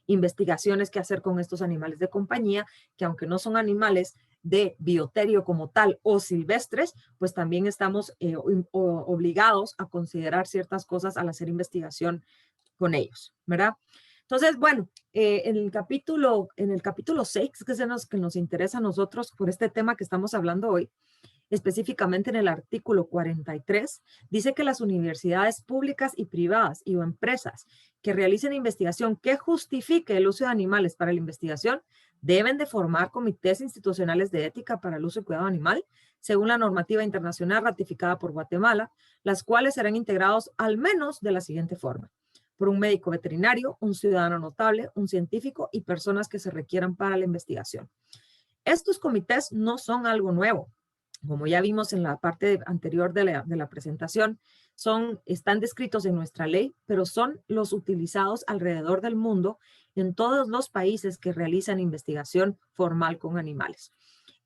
investigaciones que hacer con estos animales de compañía, que aunque no son animales de bioterio como tal o silvestres, pues también estamos obligados a considerar ciertas cosas al hacer investigación con ellos, ¿verdad? Entonces, bueno, en el capítulo 6, que es que nos interesa a nosotros por este tema que estamos hablando hoy, específicamente en el artículo 43, dice que las universidades públicas y privadas y o empresas que realicen investigación que justifique el uso de animales para la investigación deben de formar comités institucionales de ética para el uso y cuidado animal, según la normativa internacional ratificada por Guatemala, las cuales serán integrados al menos de la siguiente forma: por un médico veterinario, un ciudadano notable, un científico y personas que se requieran para la investigación. Estos comités no son algo nuevo. Como ya vimos en la parte anterior de la presentación, están descritos en nuestra ley, pero son los utilizados alrededor del mundo en todos los países que realizan investigación formal con animales.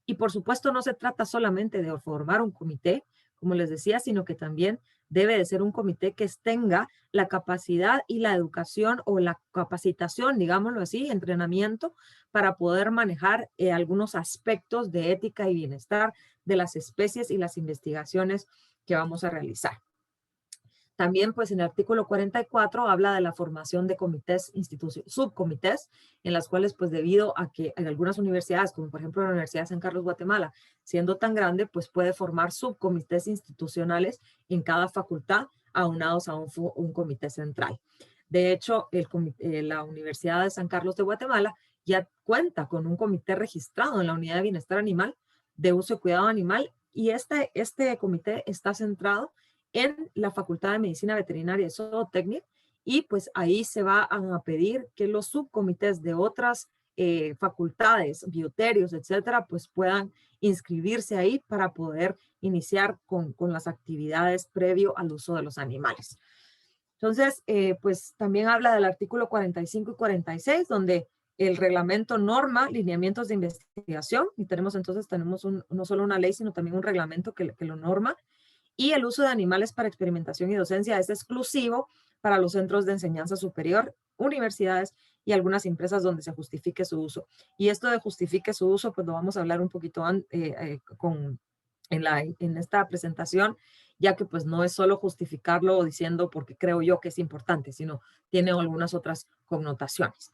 Y por supuesto no se trata solamente de formar un comité, como les decía, sino que también debe de ser un comité que tenga la capacidad y la educación o la capacitación, digámoslo así, entrenamiento para poder manejar algunos aspectos de ética y bienestar de las especies y las investigaciones que vamos a realizar. También, pues, en el artículo 44 habla de la formación de comités, subcomités, en las cuales, pues, debido a que en algunas universidades, como por ejemplo la Universidad de San Carlos, Guatemala, siendo tan grande, pues puede formar subcomités institucionales en cada facultad, aunados a un comité central. De hecho, la Universidad de San Carlos de Guatemala ya cuenta con un comité registrado en la Unidad de Bienestar Animal, de Uso y Cuidado Animal, y este comité está centrado en la Facultad de Medicina Veterinaria y Zootecnia, y pues ahí se va a pedir que los subcomités de otras facultades, bioterios, etcétera, pues puedan inscribirse ahí para poder iniciar con las actividades previo al uso de los animales. Entonces, pues también habla del artículo 45 y 46, donde el reglamento norma lineamientos de investigación, y tenemos no solo una ley, sino también un reglamento que lo norma. Y el uso de animales para experimentación y docencia es exclusivo para los centros de enseñanza superior, universidades y algunas empresas donde se justifique su uso. Y esto de justifique su uso, pues lo vamos a hablar un poquito en esta presentación, ya que pues no es solo justificarlo diciendo porque creo yo que es importante, sino tiene algunas otras connotaciones.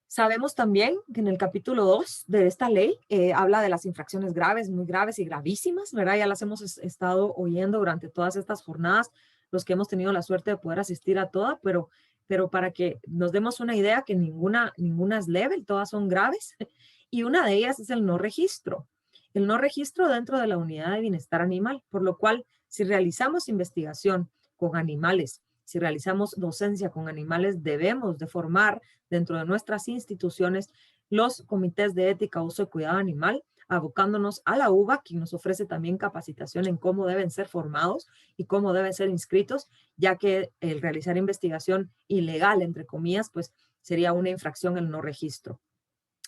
Sabemos también que en el capítulo 2 de esta ley habla de las infracciones graves, muy graves y gravísimas, ¿verdad? Ya las hemos estado oyendo durante todas estas jornadas, los que hemos tenido la suerte de poder asistir a todas, pero para que nos demos una idea que ninguna es leve, todas son graves, y una de ellas es el no registro. El no registro dentro de la unidad de bienestar animal, por lo cual si realizamos investigación con animales, si realizamos docencia con animales, debemos de formar dentro de nuestras instituciones los comités de ética, uso y cuidado animal, abocándonos a la UBA, quien nos ofrece también capacitación en cómo deben ser formados y cómo deben ser inscritos, ya que el realizar investigación ilegal, entre comillas, pues sería una infracción el no registro.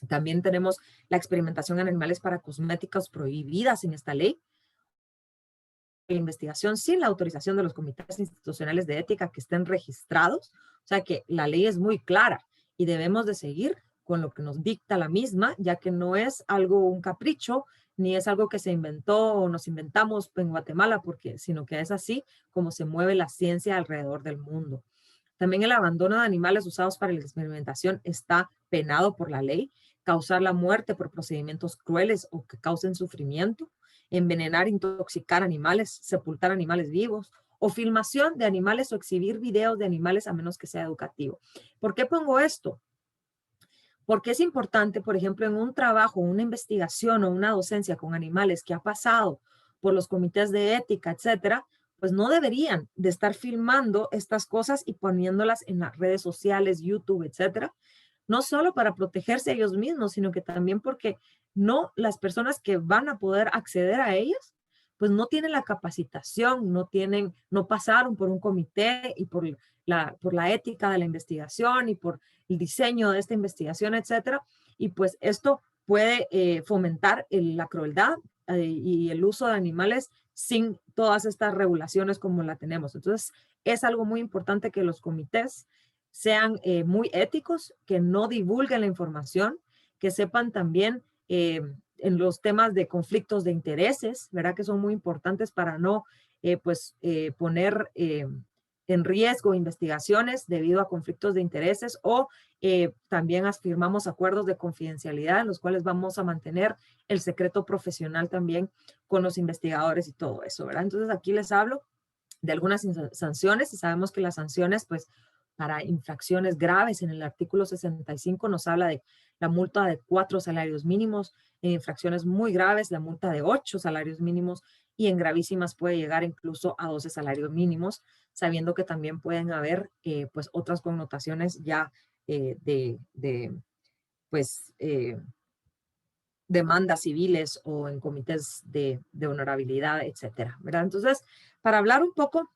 También tenemos la experimentación en animales para cosméticos prohibidas en esta ley, la investigación sin la autorización de los comités institucionales de ética que estén registrados. O sea que la ley es muy clara y debemos de seguir con lo que nos dicta la misma, ya que no es algo, un capricho, ni es algo que se inventó o nos inventamos en Guatemala, sino que es así como se mueve la ciencia alrededor del mundo. También el abandono de animales usados para la experimentación está penado por la ley. Causar la muerte por procedimientos crueles o que causen sufrimiento, envenenar, intoxicar animales, sepultar animales vivos, o filmación de animales o exhibir videos de animales a menos que sea educativo. ¿Por qué pongo esto? Porque es importante, por ejemplo, en un trabajo, una investigación o una docencia con animales que ha pasado por los comités de ética, etcétera, pues no deberían de estar filmando estas cosas y poniéndolas en las redes sociales, YouTube, etcétera, no solo para protegerse a ellos mismos, sino que también porque no las personas que van a poder acceder a ellas, pues no tienen la capacitación, no pasaron por un comité y por la ética de la investigación y por el diseño de esta investigación, etcétera. Y pues esto puede fomentar la crueldad y el uso de animales sin todas estas regulaciones como la tenemos. Entonces, es algo muy importante que los comités sean muy éticos, que no divulguen la información, que sepan también en los temas de conflictos de intereses, ¿verdad? Que son muy importantes para no poner en riesgo investigaciones debido a conflictos de intereses o también firmamos acuerdos de confidencialidad en los cuales vamos a mantener el secreto profesional también con los investigadores y todo eso, ¿verdad? Entonces aquí les hablo de algunas sanciones y sabemos que las sanciones pues para infracciones graves en el artículo 65 nos habla de la multa de 4 salarios mínimos, en infracciones muy graves la multa de 8 salarios mínimos y en gravísimas puede llegar incluso a 12 salarios mínimos, sabiendo que también pueden haber pues otras connotaciones ya pues demandas civiles o en comités de honorabilidad, etcétera, ¿verdad? Entonces, para hablar un poco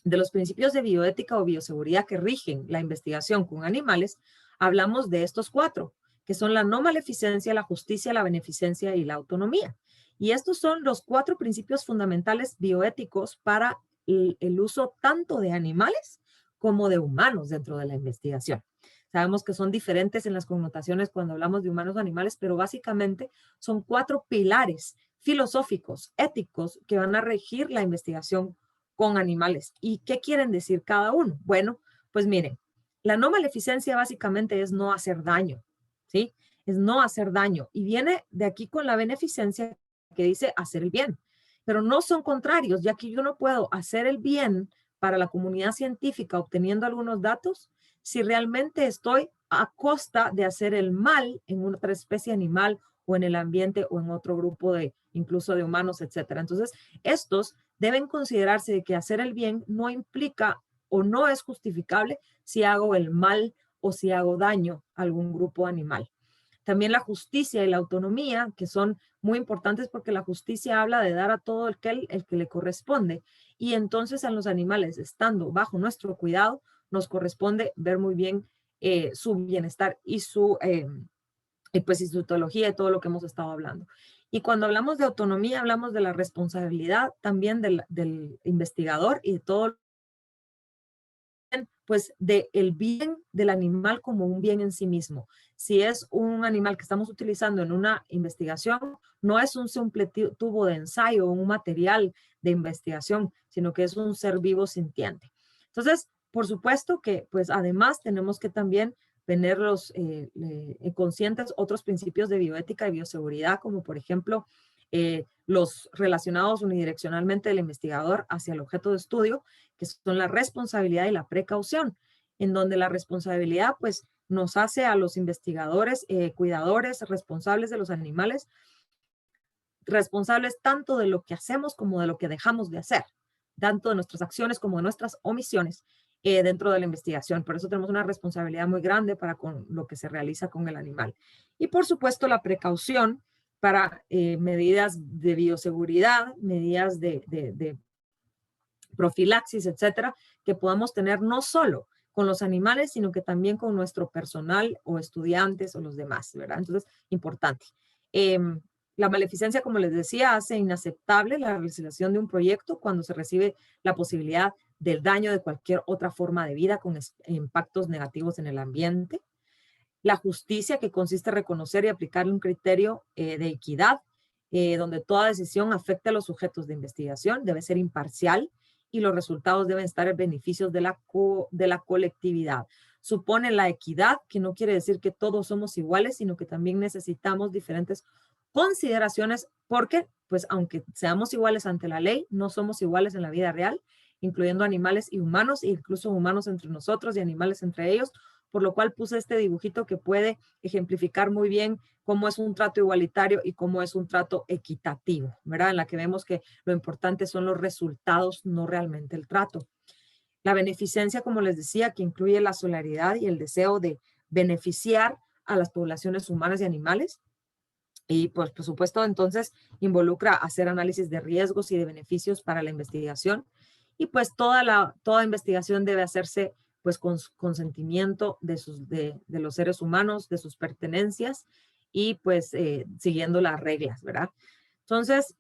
de los principios de bioética o bioseguridad que rigen la investigación con animales, hablamos de estos 4, que son la no maleficencia, la justicia, la beneficencia y la autonomía. Y estos son los 4 principios fundamentales bioéticos para el uso tanto de animales como de humanos dentro de la investigación. Sabemos que son diferentes en las connotaciones cuando hablamos de humanos o animales, pero básicamente son 4 pilares filosóficos, éticos, que van a regir la investigación con animales. ¿Y qué quieren decir cada uno? Bueno, pues miren, la no maleficencia básicamente es no hacer daño, ¿sí? Es no hacer daño. Y viene de aquí con la beneficencia que dice hacer el bien. Pero no son contrarios, ya que yo no puedo hacer el bien para la comunidad científica obteniendo algunos datos si realmente estoy a costa de hacer el mal en otra especie animal o en el ambiente o en otro grupo de incluso de humanos, etcétera. Entonces, estos deben considerarse que hacer el bien no implica o no es justificable si hago el mal o si hago daño a algún grupo animal. También la justicia y la autonomía, que son muy importantes porque la justicia habla de dar a todo el que le corresponde. Y entonces a los animales, estando bajo nuestro cuidado, nos corresponde ver muy bien su bienestar y pues, y su etología y todo lo que hemos estado hablando. Y cuando hablamos de autonomía, hablamos de la responsabilidad también del investigador y de todo, pues, del bien del animal como un bien en sí mismo. Si es un animal que estamos utilizando en una investigación, no es un simple tubo de ensayo o un material de investigación, sino que es un ser vivo sintiente. Entonces, por supuesto que, pues, además tenemos que también tenerlos conscientes otros principios de bioética y bioseguridad, como por ejemplo, los relacionados unidireccionalmente del investigador hacia el objeto de estudio, que son la responsabilidad y la precaución, en donde la responsabilidad pues nos hace a los investigadores, cuidadores, responsables de los animales, responsables tanto de lo que hacemos como de lo que dejamos de hacer, tanto de nuestras acciones como de nuestras omisiones dentro de la investigación. Por eso tenemos una responsabilidad muy grande para con lo que se realiza con el animal. Y por supuesto la precaución para medidas de bioseguridad, medidas de profilaxis, etcétera, que podamos tener no solo con los animales, sino que también con nuestro personal o estudiantes o los demás, ¿verdad? Entonces, importante. La maleficencia, como les decía, hace inaceptable la realización de un proyecto cuando se recibe la posibilidad del daño de cualquier otra forma de vida con impactos negativos en el ambiente. La justicia, que consiste en reconocer y aplicarle un criterio de equidad, donde toda decisión afecte a los sujetos de investigación, debe ser imparcial y los resultados deben estar en beneficios de la colectividad. Supone la equidad, que no quiere decir que todos somos iguales, sino que también necesitamos diferentes consideraciones, porque, pues, aunque seamos iguales ante la ley, no somos iguales en la vida real, incluyendo animales y humanos, e incluso humanos entre nosotros y animales entre ellos, por lo cual puse este dibujito que puede ejemplificar muy bien cómo es un trato igualitario y cómo es un trato equitativo, ¿verdad? En la que vemos que lo importante son los resultados, no realmente el trato. La beneficencia, como les decía, que incluye la solidaridad y el deseo de beneficiar a las poblaciones humanas y animales. Y pues, por supuesto, entonces involucra hacer análisis de riesgos y de beneficios para la investigación. Y pues toda investigación debe hacerse pues con consentimiento de los seres humanos, de sus pertenencias y pues siguiendo las reglas, ¿verdad? Entonces,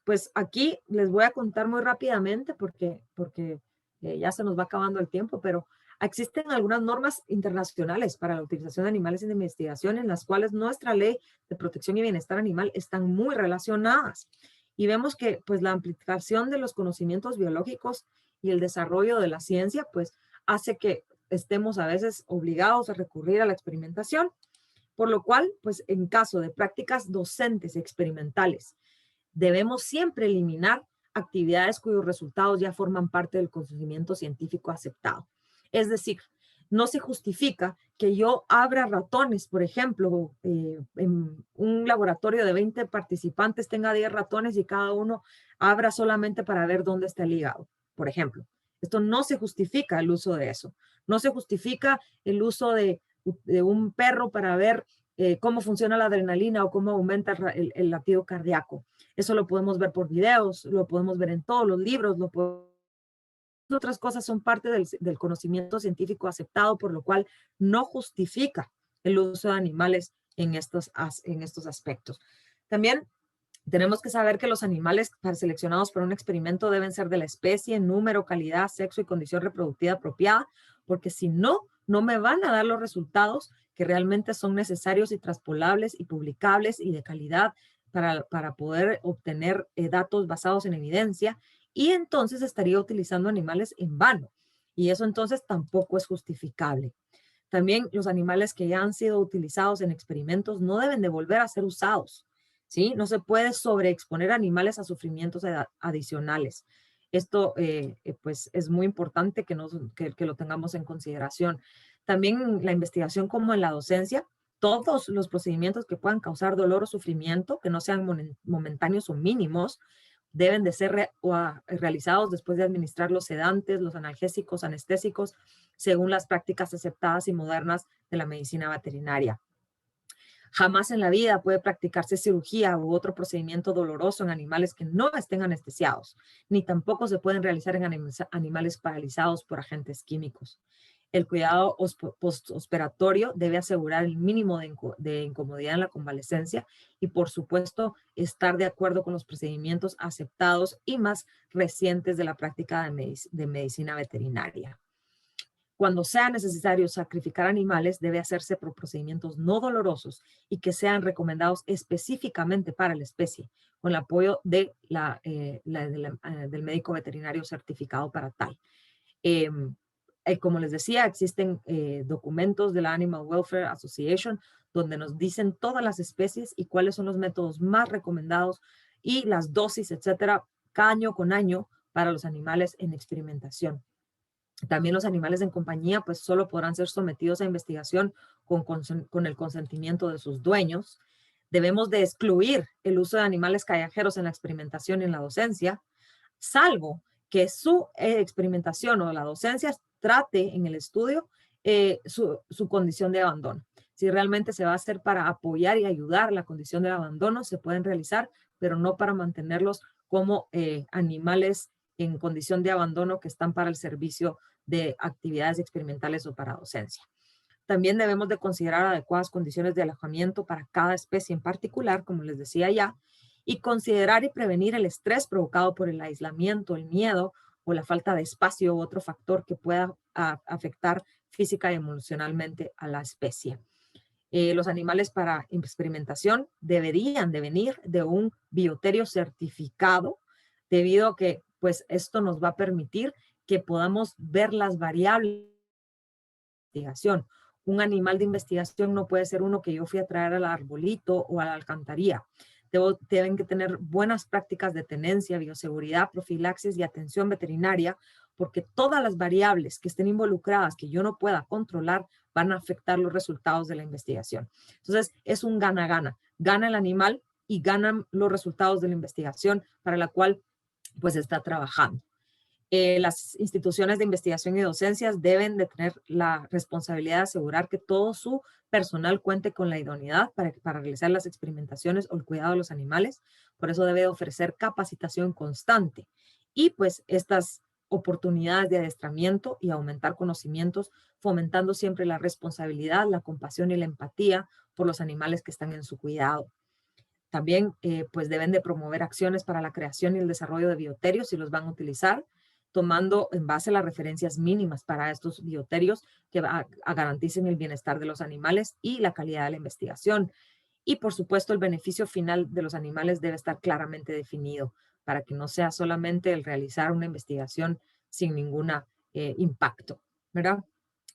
pues aquí les voy a contar muy rápidamente porque ya se nos va acabando el tiempo, pero existen algunas normas internacionales para la utilización de animales en investigación en las cuales nuestra ley de protección y bienestar animal están muy relacionadas. Y vemos que pues la amplificación de los conocimientos biológicos y el desarrollo de la ciencia pues hace que estemos a veces obligados a recurrir a la experimentación, por lo cual pues en caso de prácticas docentes experimentales debemos siempre eliminar actividades cuyos resultados ya forman parte del conocimiento científico aceptado. Es decir, no se justifica que yo abra ratones, por ejemplo, en un laboratorio de 20 participantes tenga 10 ratones y cada uno abra solamente para ver dónde está el hígado, por ejemplo. Esto no se justifica el uso de eso. No se justifica el uso de un perro para ver cómo funciona la adrenalina o cómo aumenta el latido cardíaco. Eso lo podemos ver por videos, lo podemos ver en todos los libros, otras cosas son parte del conocimiento científico aceptado, por lo cual no justifica el uso de animales en estos aspectos. También tenemos que saber que los animales seleccionados para un experimento deben ser de la especie, número, calidad, sexo y condición reproductiva apropiada, porque si no, no me van a dar los resultados que realmente son necesarios y transpolables y publicables y de calidad para poder obtener datos basados en evidencia, y entonces estaría utilizando animales en vano. Y eso entonces tampoco es justificable. También los animales que ya han sido utilizados en experimentos no deben de volver a ser usados, ¿sí? No se puede sobreexponer animales a sufrimientos adicionales. Esto pues es muy importante que lo tengamos en consideración. También la investigación como en la docencia, todos los procedimientos que puedan causar dolor o sufrimiento, que no sean momentáneos o mínimos, deben de ser realizados después de administrar los sedantes, los analgésicos, anestésicos, según las prácticas aceptadas y modernas de la medicina veterinaria. Jamás en la vida puede practicarse cirugía u otro procedimiento doloroso en animales que no estén anestesiados, ni tampoco se pueden realizar en animales paralizados por agentes químicos. El cuidado postoperatorio debe asegurar el mínimo de incomodidad en la convalecencia y, por supuesto, estar de acuerdo con los procedimientos aceptados y más recientes de la práctica de medicina veterinaria. Cuando sea necesario sacrificar animales, debe hacerse por procedimientos no dolorosos y que sean recomendados específicamente para la especie, con el apoyo del médico veterinario certificado para tal. Como les decía, existen documentos de la Animal Welfare Association donde nos dicen todas las especies y cuáles son los métodos más recomendados y las dosis, etcétera, año con año para los animales en experimentación. También los animales en compañía pues solo podrán ser sometidos a investigación con el consentimiento de sus dueños. Debemos de excluir el uso de animales callejeros en la experimentación y en la docencia, salvo que su experimentación o la docencia trate en el estudio su condición de abandono. Si realmente se va a hacer para apoyar y ayudar la condición de abandono, se pueden realizar, pero no para mantenerlos como animales en condición de abandono que están para el servicio de actividades experimentales o para docencia. También debemos de considerar adecuadas condiciones de alojamiento para cada especie en particular, como les decía ya, y considerar y prevenir el estrés provocado por el aislamiento, el miedo o la falta de espacio u otro factor que pueda afectar física y emocionalmente a la especie. Los animales para experimentación deberían de venir de un bioterio certificado, debido a que pues esto nos va a permitir que podamos ver las variables de investigación. Un animal de investigación no puede ser uno que yo fui a traer al arbolito o a la alcantarilla. Deben que tener buenas prácticas de tenencia, bioseguridad, profilaxis y atención veterinaria, porque todas las variables que estén involucradas que yo no pueda controlar van a afectar los resultados de la investigación. Entonces, es un gana-gana. Gana el animal y ganan los resultados de la investigación para la cual pues está trabajando. Las instituciones de investigación y docencias deben de tener la responsabilidad de asegurar que todo su personal cuente con la idoneidad para realizar las experimentaciones o el cuidado de los animales. Por eso debe ofrecer capacitación constante. Y pues estas oportunidades de adiestramiento y aumentar conocimientos, fomentando siempre la responsabilidad, la compasión y la empatía por los animales que están en su cuidado. También pues deben de promover acciones para la creación y el desarrollo de bioterios si los van a utilizar, tomando en base las referencias mínimas para estos bioterios que garanticen el bienestar de los animales y la calidad de la investigación. Y por supuesto el beneficio final de los animales debe estar claramente definido para que no sea solamente el realizar una investigación sin ningún impacto, ¿verdad?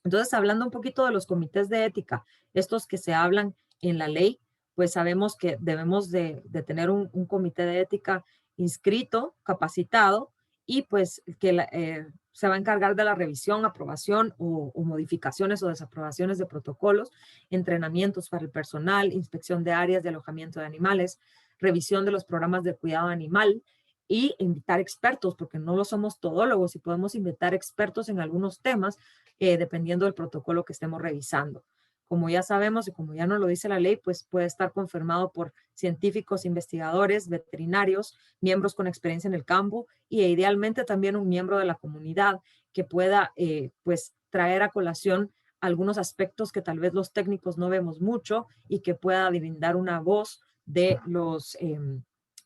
Entonces, hablando un poquito de los comités de ética, estos que se hablan en la ley, pues sabemos que debemos de tener un comité de ética inscrito, capacitado, y pues que se va a encargar de la revisión, aprobación o modificaciones o desaprobaciones de protocolos, entrenamientos para el personal, inspección de áreas de alojamiento de animales, revisión de los programas de cuidado animal y invitar expertos, porque no lo somos todólogos y podemos invitar expertos en algunos temas dependiendo del protocolo que estemos revisando. Como ya sabemos y como ya nos lo dice la ley, pues puede estar confirmado por científicos, investigadores, veterinarios, miembros con experiencia en el campo y idealmente también un miembro de la comunidad que pueda pues traer a colación algunos aspectos que tal vez los técnicos no vemos mucho y que pueda brindar una voz de los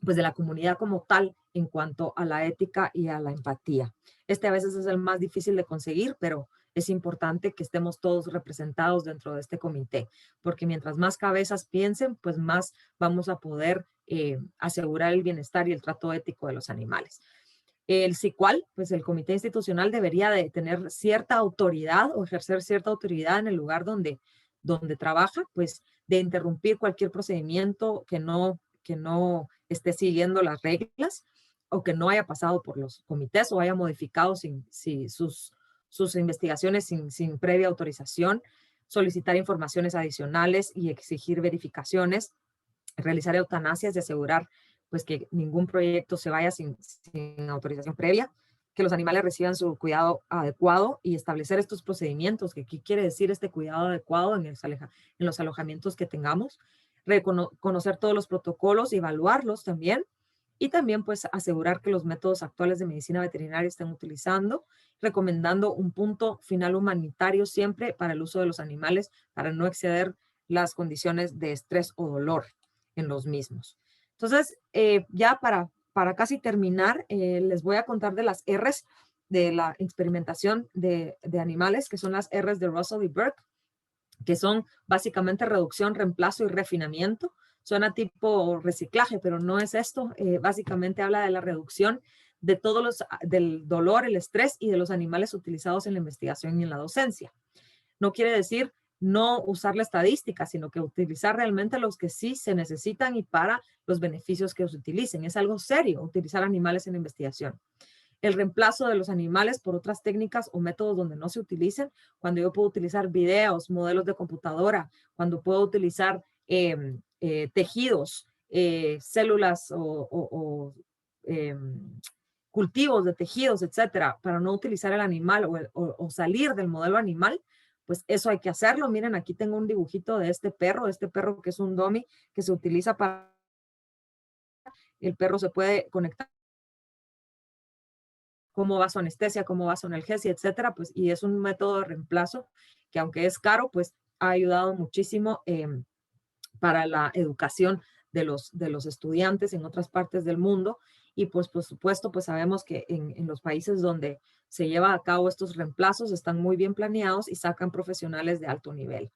pues de la comunidad como tal en cuanto a la ética y a la empatía. Este a veces es el más difícil de conseguir, pero es importante que estemos todos representados dentro de este comité, porque mientras más cabezas piensen, pues más vamos a poder asegurar el bienestar y el trato ético de los animales. El CICUAL, pues el comité institucional debería de tener cierta autoridad o ejercer cierta autoridad en el lugar donde trabaja, pues de interrumpir cualquier procedimiento que no esté siguiendo las reglas o que no haya pasado por los comités o haya modificado sus investigaciones sin previa autorización, solicitar informaciones adicionales y exigir verificaciones, realizar eutanasias y asegurar pues que ningún proyecto se vaya sin autorización previa, que los animales reciban su cuidado adecuado y establecer estos procedimientos, que ¿qué quiere decir este cuidado adecuado en los alojamientos que tengamos? Conocer todos los protocolos y evaluarlos también, y también pues asegurar que los métodos actuales de medicina veterinaria estén utilizando, recomendando un punto final humanitario siempre para el uso de los animales para no exceder las condiciones de estrés o dolor en los mismos. Entonces, ya para casi terminar, les voy a contar de las R's de la experimentación de animales, que son las R's de Russell y Burke, que son básicamente reducción, reemplazo y refinamiento. Suena tipo reciclaje, pero no es esto. Básicamente habla de la reducción de del dolor, el estrés y de los animales utilizados en la investigación y en la docencia. No quiere decir no usar la estadística, sino que utilizar realmente los que sí se necesitan y para los beneficios que se utilicen. Es algo serio utilizar animales en la investigación. El reemplazo de los animales por otras técnicas o métodos donde no se utilicen, cuando yo puedo utilizar videos, modelos de computadora, cuando puedo utilizar tejidos, células o cultivos de tejidos, etcétera, para no utilizar el animal o salir del modelo animal, pues eso hay que hacerlo. Miren, aquí tengo un dibujito de este perro que es un dummy que se utiliza para... El perro se puede conectar cómo va su anestesia, cómo va su analgesia, etcétera, pues, y es un método de reemplazo que aunque es caro, pues ha ayudado muchísimo para la educación de los estudiantes en otras partes del mundo. Y pues, por supuesto, pues sabemos que en los países donde se lleva a cabo estos reemplazos están muy bien planeados y sacan profesionales de alto nivel.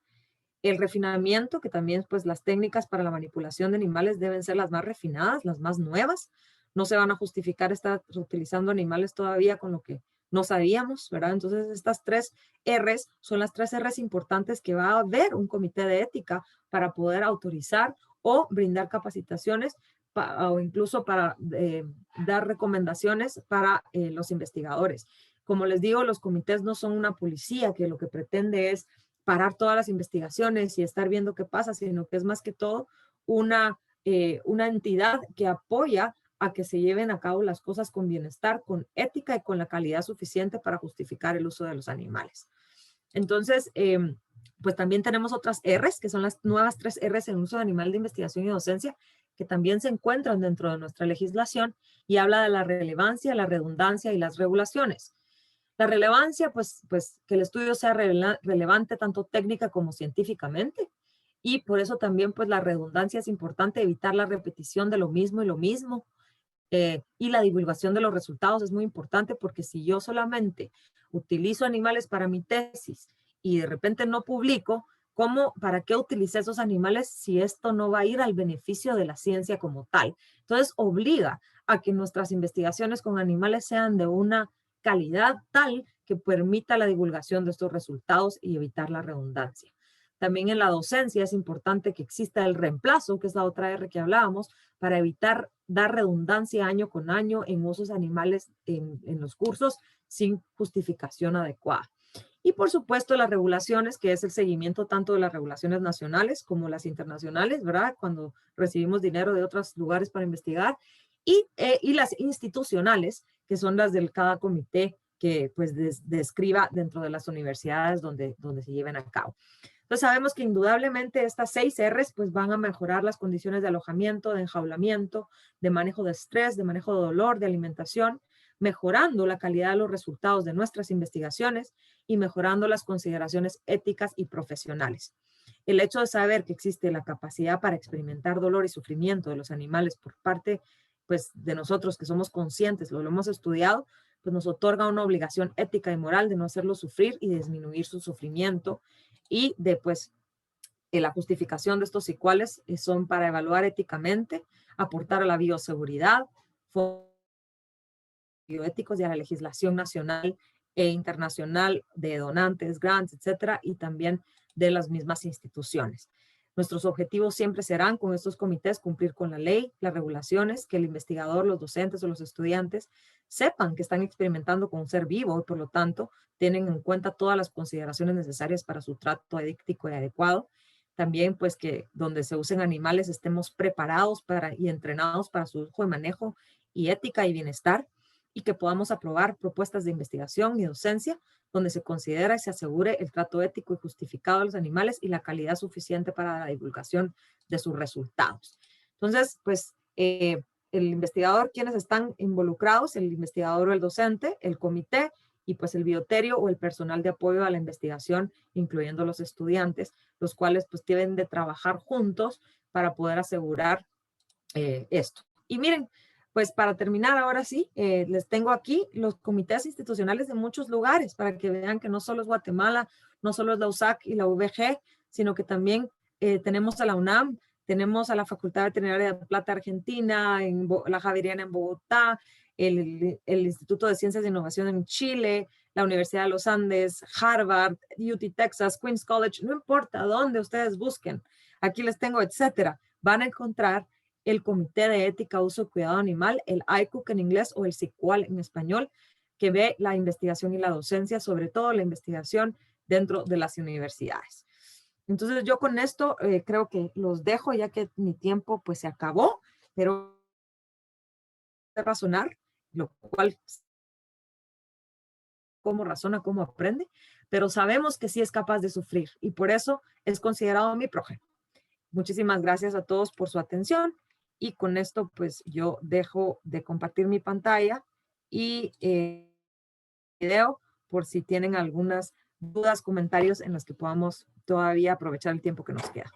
El refinamiento, que también pues las técnicas para la manipulación de animales deben ser las más refinadas, las más nuevas. No se van a justificar estar utilizando animales todavía con lo que no sabíamos, ¿verdad? Entonces estas 3 R's son las 3 R's importantes que va a haber un comité de ética para poder autorizar o brindar capacitaciones o incluso para dar recomendaciones para los investigadores. Como les digo, los comités no son una policía que lo que pretende es parar todas las investigaciones y estar viendo qué pasa, sino que es más que todo una entidad que apoya a que se lleven a cabo las cosas con bienestar, con ética y con la calidad suficiente para justificar el uso de los animales. Entonces, pues también tenemos otras R's, que son las nuevas 3 R's en uso de animal de investigación y docencia, que también se encuentran dentro de nuestra legislación y habla de la relevancia, la redundancia y las regulaciones. La relevancia, pues que el estudio sea relevante tanto técnica como científicamente, y por eso también pues la redundancia es importante, evitar la repetición de lo mismo y lo mismo, y la divulgación de los resultados es muy importante, porque si yo solamente utilizo animales para mi tesis y de repente no publico, ¿para qué utilicé esos animales si esto no va a ir al beneficio de la ciencia como tal? Entonces obliga a que nuestras investigaciones con animales sean de una calidad tal que permita la divulgación de estos resultados y evitar la redundancia. También en la docencia es importante que exista el reemplazo, que es la otra R que hablábamos, para evitar dar redundancia año con año en usos animales en los cursos sin justificación adecuada. Y por supuesto las regulaciones, que es el seguimiento tanto de las regulaciones nacionales como las internacionales, ¿verdad? Cuando recibimos dinero de otros lugares para investigar, y las institucionales, que son las del cada comité que pues describa dentro de las universidades donde se lleven a cabo. Entonces sabemos que indudablemente estas 6 R's pues van a mejorar las condiciones de alojamiento, de enjaulamiento, de manejo de estrés, de manejo de dolor, de alimentación, mejorando la calidad de los resultados de nuestras investigaciones y mejorando las consideraciones éticas y profesionales. El hecho de saber que existe la capacidad para experimentar dolor y sufrimiento de los animales por parte pues, de nosotros que somos conscientes, lo hemos estudiado, pues nos otorga una obligación ética y moral de no hacerlo sufrir y disminuir su sufrimiento, y de pues la justificación de estos ICUALES son para evaluar éticamente, aportar a la bioseguridad, bioéticos y a la legislación nacional e internacional de donantes, grants, etcétera, y también de las mismas instituciones. Nuestros objetivos siempre serán con estos comités cumplir con la ley, las regulaciones, que el investigador, los docentes o los estudiantes sepan que están experimentando con un ser vivo y por lo tanto tienen en cuenta todas las consideraciones necesarias para su trato ético y adecuado. También pues que donde se usen animales estemos preparados y entrenados para su uso y manejo y ética y bienestar, y que podamos aprobar propuestas de investigación y docencia donde se considera y se asegure el trato ético y justificado de los animales y la calidad suficiente para la divulgación de sus resultados. Entonces, pues, el investigador, quienes están involucrados, el investigador o el docente, el comité, y pues el bioterio o el personal de apoyo a la investigación, incluyendo los estudiantes, los cuales pues deben de trabajar juntos para poder asegurar esto. Y miren, pues para terminar ahora sí, les tengo aquí los comités institucionales de muchos lugares para que vean que no solo es Guatemala, no solo es la USAC y la UVG, sino que también tenemos a la UNAM, tenemos a la Facultad Veterinaria de Plata Argentina, la Javeriana en Bogotá, el Instituto de Ciencias e Innovación en Chile, la Universidad de los Andes, Harvard, UT Texas, Queens College, no importa dónde ustedes busquen, aquí les tengo, etcétera, van a encontrar el Comité de Ética, Uso y Cuidado Animal, el ICUC en inglés o el CICUAL en español, que ve la investigación y la docencia, sobre todo la investigación dentro de las universidades. Entonces yo con esto creo que los dejo ya que mi tiempo pues se acabó, pero razonar, lo cual cómo razona, cómo aprende, pero sabemos que sí es capaz de sufrir y por eso es considerado mi prójimo. Muchísimas gracias a todos por su atención y con esto pues yo dejo de compartir mi pantalla y video por si tienen algunas dudas, comentarios en los que podamos todavía aprovechar el tiempo que nos queda.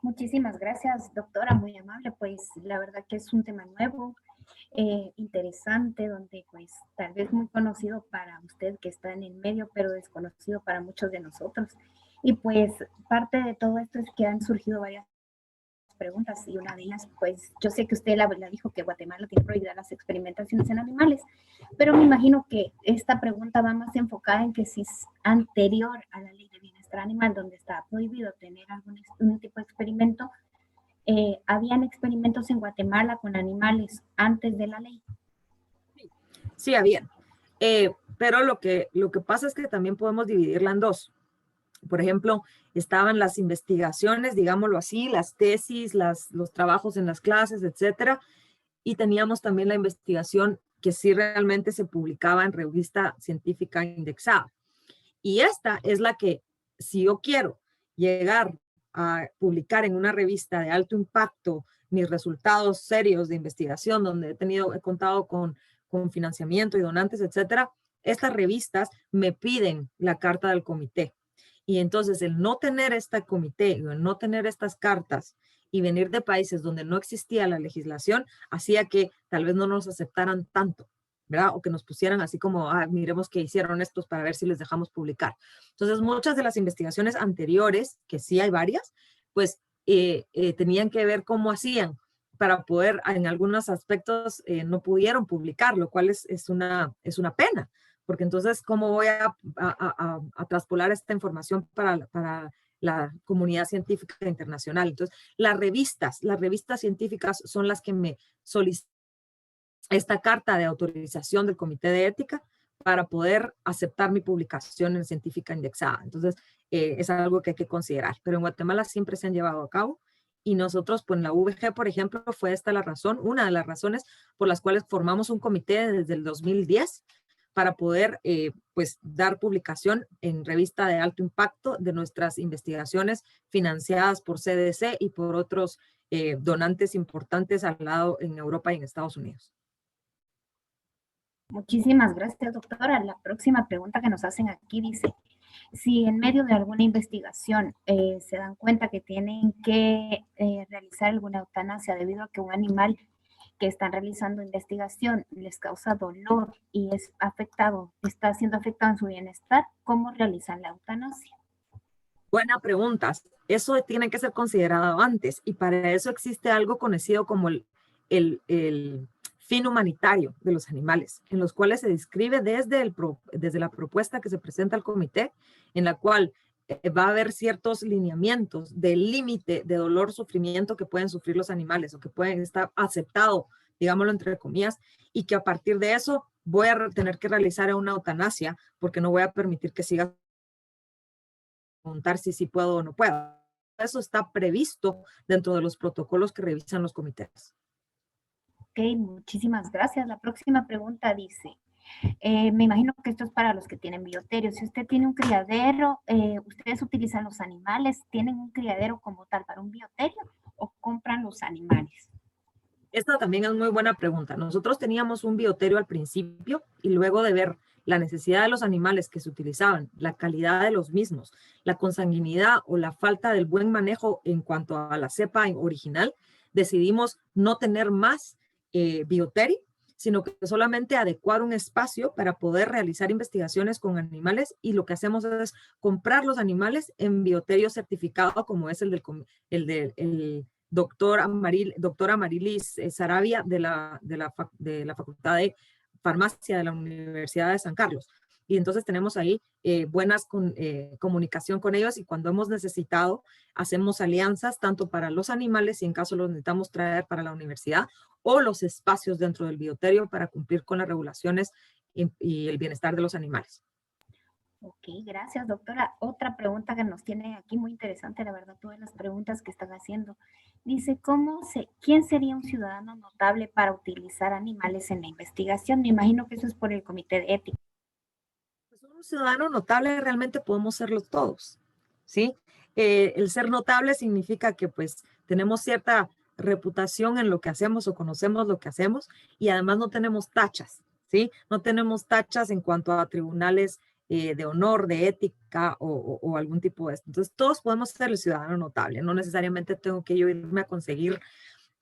Muchísimas gracias, doctora, muy amable, pues la verdad que es un tema nuevo, interesante, donde pues tal vez muy conocido para usted que está en el medio, pero desconocido para muchos de nosotros. Y pues parte de todo esto es que han surgido varias preguntas y una de ellas, pues yo sé que usted la dijo que Guatemala tiene prohibidas las experimentaciones en animales, pero me imagino que esta pregunta va más enfocada en que si es anterior a la ley de bienestar animal, donde está prohibido tener algún tipo de experimento, ¿habían experimentos en Guatemala con animales antes de la ley? Sí, habían. Pero lo que pasa es que también podemos dividirla en dos. Por ejemplo, estaban las investigaciones, digámoslo así, las tesis, los trabajos en las clases, etcétera. Y teníamos también la investigación que sí realmente se publicaba en revista científica indexada. Y esta es la que, si yo quiero llegar a publicar en una revista de alto impacto mis resultados serios de investigación, donde he contado con financiamiento y donantes, etcétera, estas revistas me piden la carta del comité. Y entonces el no tener este comité, el no tener estas cartas y venir de países donde no existía la legislación, hacía que tal vez no nos aceptaran tanto, ¿verdad? O que nos pusieran así como, miremos qué hicieron estos para ver si les dejamos publicar. Entonces, muchas de las investigaciones anteriores, que sí hay varias, pues tenían que ver cómo hacían para poder, en algunos aspectos, no pudieron publicar, lo cual es una pena, porque entonces, ¿cómo voy a traspolar esta información para la comunidad científica internacional? Entonces, las revistas científicas son las que me solicitan esta carta de autorización del Comité de Ética para poder aceptar mi publicación en científica indexada. Entonces, es algo que hay que considerar. Pero en Guatemala siempre se han llevado a cabo y nosotros, pues en la UVG, por ejemplo, fue esta la razón, una de las razones por las cuales formamos un comité desde el 2010 para poder pues dar publicación en revista de alto impacto de nuestras investigaciones financiadas por CDC y por otros donantes importantes al lado en Europa y en Estados Unidos. Muchísimas gracias, doctora. La próxima pregunta que nos hacen aquí dice, si en medio de alguna investigación se dan cuenta que tienen que realizar alguna eutanasia debido a que un animal que están realizando investigación les causa dolor y está siendo afectado en su bienestar, ¿cómo realizan la eutanasia? Buena pregunta. Eso tiene que ser considerado antes y para eso existe algo conocido como el fin humanitario de los animales, en los cuales se describe desde la propuesta que se presenta al comité, en la cual va a haber ciertos lineamientos del límite de dolor, sufrimiento que pueden sufrir los animales o que pueden estar aceptado, digámoslo entre comillas, y que a partir de eso voy a tener que realizar una eutanasia porque no voy a permitir que siga preguntar si sí puedo o no puedo. Eso está previsto dentro de los protocolos que revisan los comités. Ok, muchísimas gracias. La próxima pregunta dice, me imagino que esto es para los que tienen bioterios. Si usted tiene un criadero, ¿ustedes utilizan los animales? ¿Tienen un criadero como tal para un bioterio o compran los animales? Esta también es muy buena pregunta. Nosotros teníamos un bioterio al principio y luego de ver la necesidad de los animales que se utilizaban, la calidad de los mismos, la consanguinidad o la falta del buen manejo en cuanto a la cepa original, decidimos no tener más bioterio, sino que solamente adecuar un espacio para poder realizar investigaciones con animales y lo que hacemos es comprar los animales en bioterio certificado como es el doctora Amarilis Sarabia de la Facultad de Farmacia de la Universidad de San Carlos. Y entonces tenemos ahí buenas comunicación con ellos y cuando hemos necesitado hacemos alianzas tanto para los animales y en caso los necesitamos traer para la universidad o los espacios dentro del bioterio para cumplir con las regulaciones y el bienestar de los animales. Ok, gracias, doctora. Otra pregunta que nos tiene aquí muy interesante, la verdad, todas las preguntas que están haciendo. Dice, ¿quién sería un ciudadano notable para utilizar animales en la investigación? Me imagino que eso es por el Comité de Ética. Pues un ciudadano notable realmente podemos serlo todos, ¿sí? El ser notable significa que pues tenemos cierta reputación en lo que hacemos o conocemos lo que hacemos y además no tenemos tachas, ¿sí? No tenemos tachas en cuanto a tribunales de honor, de ética o algún tipo de esto. Entonces todos podemos ser el ciudadano notable, no necesariamente tengo que yo irme a conseguir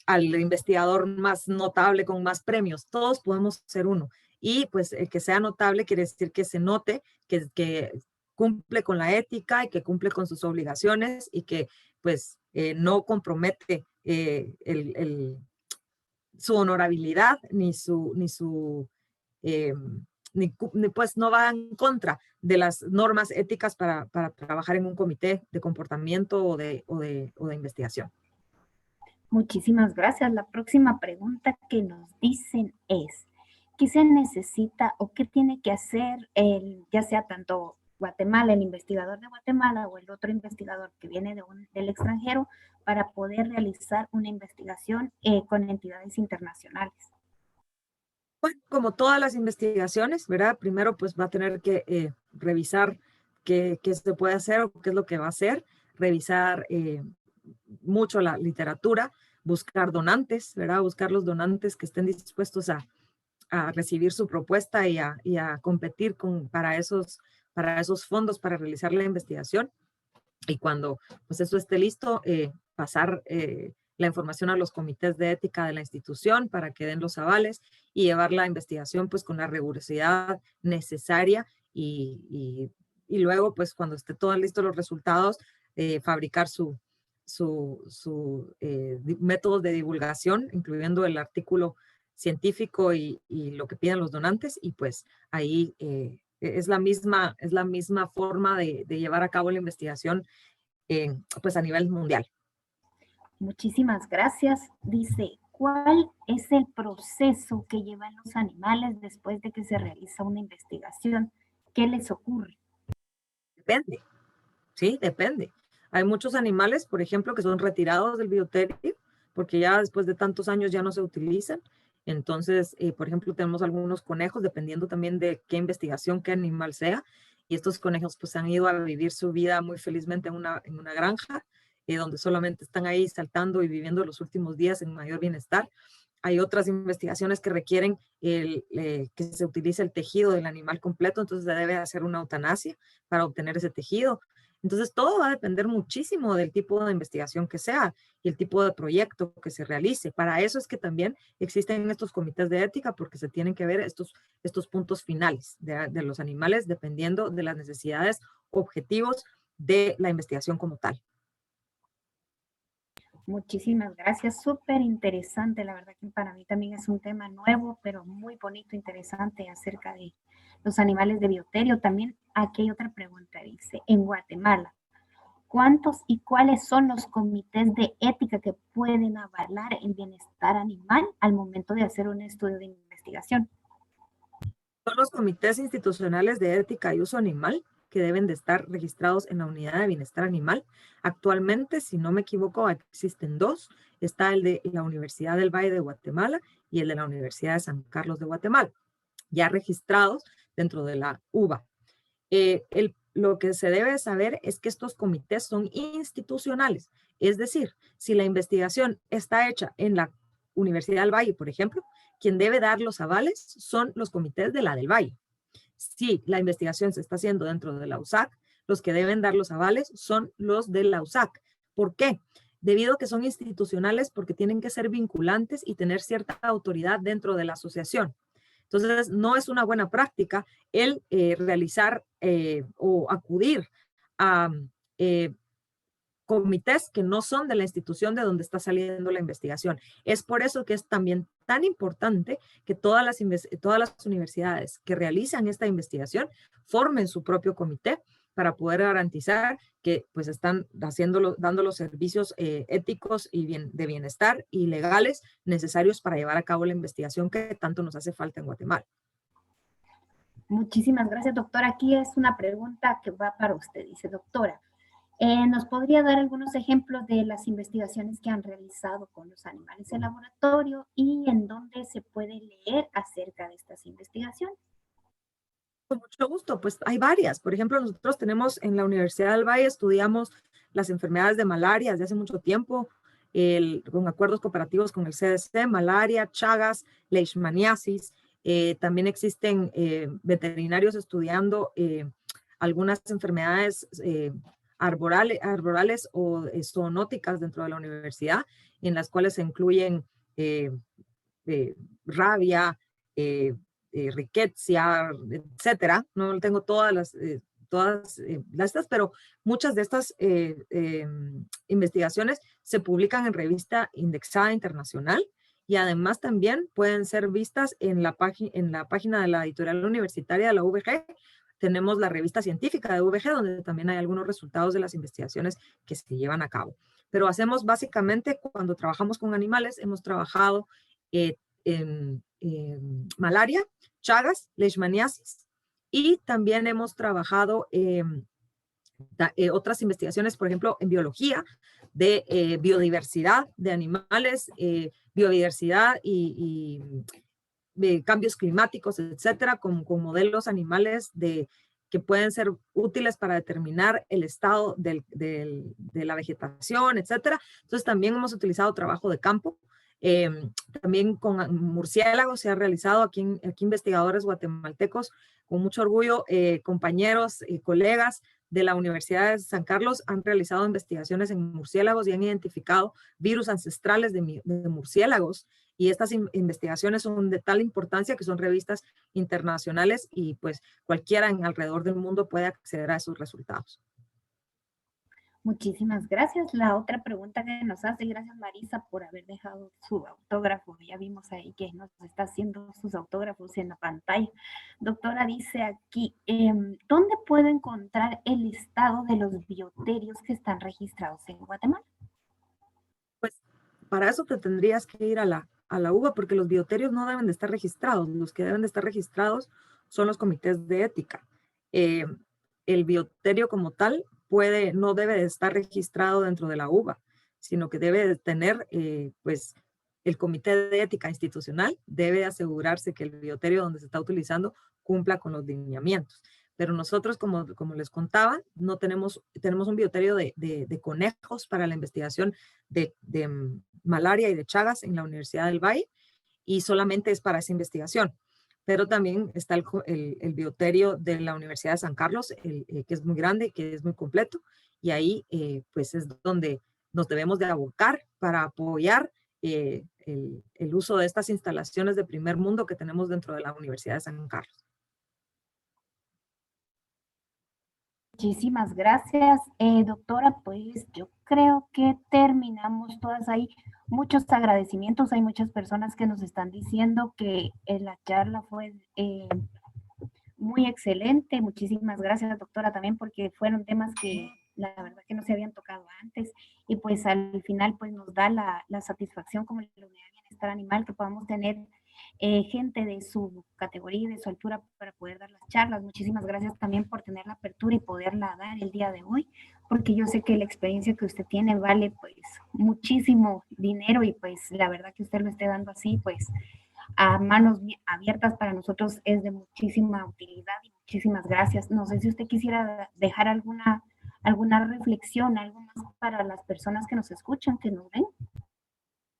al investigador más notable con más premios, todos podemos ser uno. Y pues el que sea notable quiere decir que se note que cumple con la ética y que cumple con sus obligaciones y que pues no compromete su honorabilidad ni pues no va en contra de las normas éticas para trabajar en un comité de comportamiento o de investigación. Muchísimas gracias. La próxima pregunta que nos dicen es, ¿qué se necesita o qué tiene que hacer ya sea tanto Guatemala, el investigador de Guatemala o el otro investigador que viene del extranjero para poder realizar una investigación con entidades internacionales? Bueno, como todas las investigaciones, ¿verdad? Primero, pues va a tener que revisar qué se puede hacer o qué es lo que va a hacer, revisar mucho la literatura, buscar donantes, ¿verdad? Buscar los donantes que estén dispuestos a recibir su propuesta y a competir para esos fondos para realizar la investigación. Y cuando pues eso esté listo, pasar la información a los comités de ética de la institución para que den los avales y llevar la investigación pues con la rigurosidad necesaria y luego pues cuando esté todo listo los resultados, fabricar su métodos de divulgación, incluyendo el artículo científico y lo que piden los donantes, y pues ahí es la misma forma de llevar a cabo la investigación pues a nivel mundial. Muchísimas gracias. Dice, ¿cuál es el proceso que llevan los animales después de que se realiza una investigación? ¿Qué les ocurre? Depende, sí, depende. Hay muchos animales, por ejemplo, que son retirados del bioterio porque ya después de tantos años ya no se utilizan. Entonces, por ejemplo, tenemos algunos conejos, dependiendo también de qué investigación, qué animal sea. Y estos conejos pues han ido a vivir su vida muy felizmente en una granja, donde solamente están ahí saltando y viviendo los últimos días en mayor bienestar. Hay otras investigaciones que requieren que se utilice el tejido del animal completo, entonces se debe hacer una eutanasia para obtener ese tejido. Entonces, todo va a depender muchísimo del tipo de investigación que sea y el tipo de proyecto que se realice. Para eso es que también existen estos comités de ética, porque se tienen que ver estos puntos finales de los animales dependiendo de las necesidades, objetivos de la investigación como tal. Muchísimas gracias, súper interesante, la verdad que para mí también es un tema nuevo, pero muy bonito, interesante acerca de los animales de bioterio. También aquí hay otra pregunta, dice, en Guatemala, ¿cuántos y cuáles son los comités de ética que pueden avalar el bienestar animal al momento de hacer un estudio de investigación? Son los comités institucionales de ética y uso animal que deben de estar registrados en la unidad de bienestar animal. Actualmente, si no me equivoco, existen dos. Está el de la Universidad del Valle de Guatemala y el de la Universidad de San Carlos de Guatemala, ya registrados dentro de la UBA. Lo que se debe saber es que estos comités son institucionales, es decir, si la investigación está hecha en la Universidad del Valle, por ejemplo, quien debe dar los avales son los comités de la del Valle. Si la investigación se está haciendo dentro de la USAC, los que deben dar los avales son los de la USAC. ¿Por qué? Debido a que son institucionales, porque tienen que ser vinculantes y tener cierta autoridad dentro de la asociación. Entonces, no es una buena práctica el realizar o acudir a comités que no son de la institución de donde está saliendo la investigación. Es por eso que es también tan importante que todas las universidades que realizan esta investigación formen su propio comité para poder garantizar que pues están dando los servicios éticos y de bienestar y legales necesarios para llevar a cabo la investigación que tanto nos hace falta en Guatemala. Muchísimas gracias, doctora. Aquí es una pregunta que va para usted. Dice, doctora, ¿nos podría dar algunos ejemplos de las investigaciones que han realizado con los animales en laboratorio y en dónde se puede leer acerca de estas investigaciones? Con mucho gusto, pues hay varias. Por ejemplo, nosotros tenemos en la Universidad del Valle, estudiamos las enfermedades de malaria desde hace mucho tiempo, con acuerdos cooperativos con el CDC, malaria, Chagas, leishmaniasis. También existen veterinarios estudiando algunas enfermedades arborales o zoonóticas dentro de la universidad, en las cuales se incluyen rabia, riqueza, etcétera. No tengo todas estas, pero muchas de estas investigaciones se publican en revista indexada internacional y además también pueden ser vistas en la página de la editorial universitaria de la UVG. Tenemos la revista científica de UVG, donde también hay algunos resultados de las investigaciones que se llevan a cabo. Pero hacemos básicamente, cuando trabajamos con animales, hemos trabajado en malaria, Chagas, leishmaniasis, Y también hemos trabajado otras investigaciones, por ejemplo, en biología, de biodiversidad de animales, biodiversidad y de cambios climáticos, etcétera, con modelos animales que pueden ser útiles para determinar el estado de la vegetación, etcétera. Entonces también hemos utilizado trabajo de campo. También con murciélagos se ha realizado aquí investigadores guatemaltecos con mucho orgullo, compañeros y colegas de la Universidad de San Carlos han realizado investigaciones en murciélagos y han identificado virus ancestrales de murciélagos, y estas investigaciones son de tal importancia que son revistas internacionales y pues cualquiera alrededor del mundo puede acceder a esos resultados. Muchísimas gracias. La otra pregunta que nos hace, gracias Marisa por haber dejado su autógrafo. Ya vimos ahí que nos está haciendo sus autógrafos en la pantalla. Doctora, dice aquí, ¿dónde puedo encontrar el listado de los bioterios que están registrados en Guatemala? Pues para eso te tendrías que ir a la UBA, porque los bioterios no deben de estar registrados. Los que deben de estar registrados son los comités de ética. El bioterio como tal no debe de estar registrado dentro de la UBA, sino que debe de tener, pues, el comité de ética institucional debe asegurarse que el bioterio donde se está utilizando cumpla con los lineamientos. Pero nosotros, como les contaba, no tenemos un bioterio de conejos para la investigación de malaria y de Chagas en la Universidad del Valle, y solamente es para esa investigación. Pero también está el bioterio de la Universidad de San Carlos, que es muy grande, que es muy completo, y ahí pues es donde nos debemos de abocar para apoyar el uso de estas instalaciones de primer mundo que tenemos dentro de la Universidad de San Carlos. Muchísimas gracias, doctora. Pues yo creo que terminamos todas ahí. Muchos agradecimientos. Hay muchas personas que nos están diciendo que la charla fue muy excelente. Muchísimas gracias, doctora, también porque fueron temas que la verdad que no se habían tocado antes, y pues al final pues nos da la satisfacción como la Unidad de Bienestar Animal que podamos tener gente de su categoría y de su altura para poder dar las charlas. Muchísimas gracias también por tener la apertura y poderla dar el día de hoy, porque yo sé que la experiencia que usted tiene vale pues muchísimo dinero, y pues la verdad que usted lo esté dando así pues a manos abiertas para nosotros es de muchísima utilidad, y muchísimas gracias. No sé si usted quisiera dejar alguna reflexión, algo más para las personas que nos escuchan, que nos ven.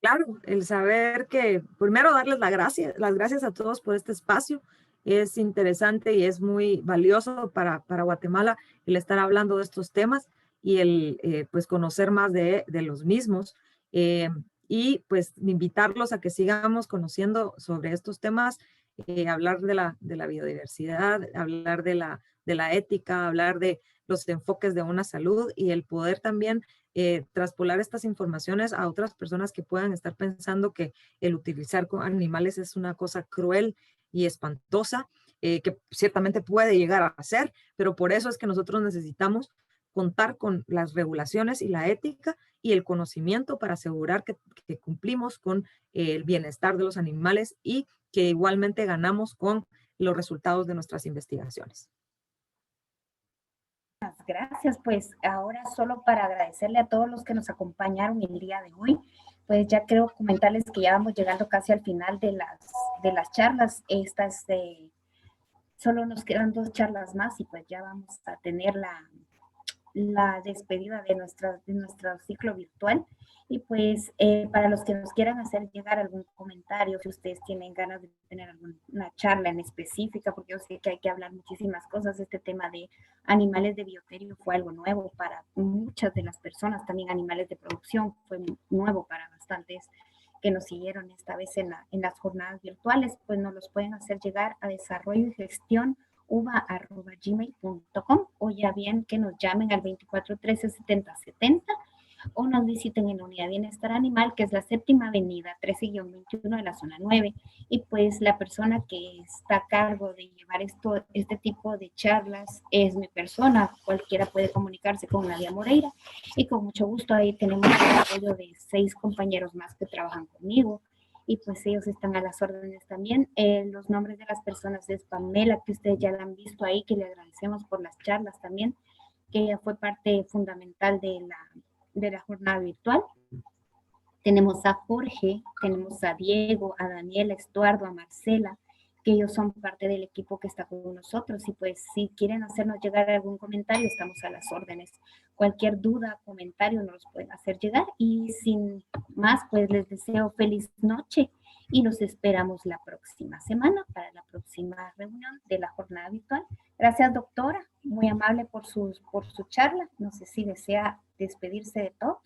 Claro, el saber que, primero darles las gracias a todos por este espacio. Es interesante y es muy valioso para Guatemala el estar hablando de estos temas y el pues conocer más de los mismos. Y pues invitarlos a que sigamos conociendo sobre estos temas, hablar de la biodiversidad, hablar de la ética, hablar de los enfoques de una salud, y el poder también traspolar estas informaciones a otras personas que puedan estar pensando que el utilizar con animales es una cosa cruel y espantosa, que ciertamente puede llegar a ser, pero por eso es que nosotros necesitamos contar con las regulaciones y la ética y el conocimiento para asegurar que cumplimos con el bienestar de los animales y que igualmente ganamos con los resultados de nuestras investigaciones. Gracias, pues ahora solo para agradecerle a todos los que nos acompañaron el día de hoy, pues ya creo comentarles que ya vamos llegando casi al final de las charlas. Solo nos quedan 2 charlas más y pues ya vamos a tener la despedida de nuestro ciclo virtual. Y pues para los que nos quieran hacer llegar algún comentario, si ustedes tienen ganas de tener alguna charla en específica, porque yo sé que hay que hablar muchísimas cosas. Este tema de animales de bioterio fue algo nuevo para muchas de las personas, también animales de producción fue nuevo para bastantes que nos siguieron esta vez en las jornadas virtuales. Pues nos los pueden hacer llegar a desarrollo y gestión uva@gmail.com, o ya bien que nos llamen al 24 13 70 70 o nos visiten en la Unidad de Bienestar Animal, que es la 7ª Avenida 13-21 de la zona 9, y pues la persona que está a cargo de llevar este tipo de charlas es mi persona. Cualquiera puede comunicarse con Nadia Moreira, y con mucho gusto ahí tenemos el apoyo de 6 compañeros más que trabajan conmigo. y pues ellos están a las órdenes también. Los nombres de las personas es Pamela, que ustedes ya la han visto ahí, que le agradecemos por las charlas también, que ella fue parte fundamental de la jornada virtual. Tenemos a Jorge, tenemos a Diego, a Daniela, a Estuardo, a Marcela, que ellos son parte del equipo que está con nosotros. Y pues si quieren hacernos llegar algún comentario, estamos a las órdenes. Cualquier duda, comentario nos los pueden hacer llegar. Y sin más, pues les deseo feliz noche y los esperamos la próxima semana para la próxima reunión de la jornada virtual. Gracias, doctora. Muy amable por su charla. No sé si desea despedirse de todos.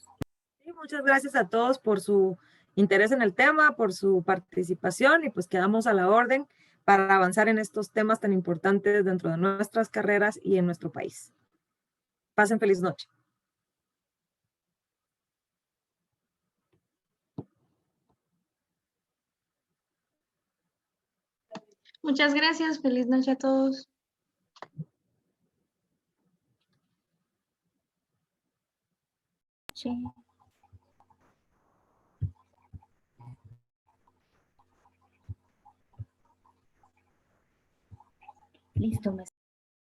Sí, muchas gracias a todos por su interés en el tema, por su participación y pues quedamos a la orden para avanzar en estos temas tan importantes dentro de nuestras carreras y en nuestro país. Pasen feliz noche. Muchas gracias. Feliz noche a todos. Sí. Listo, me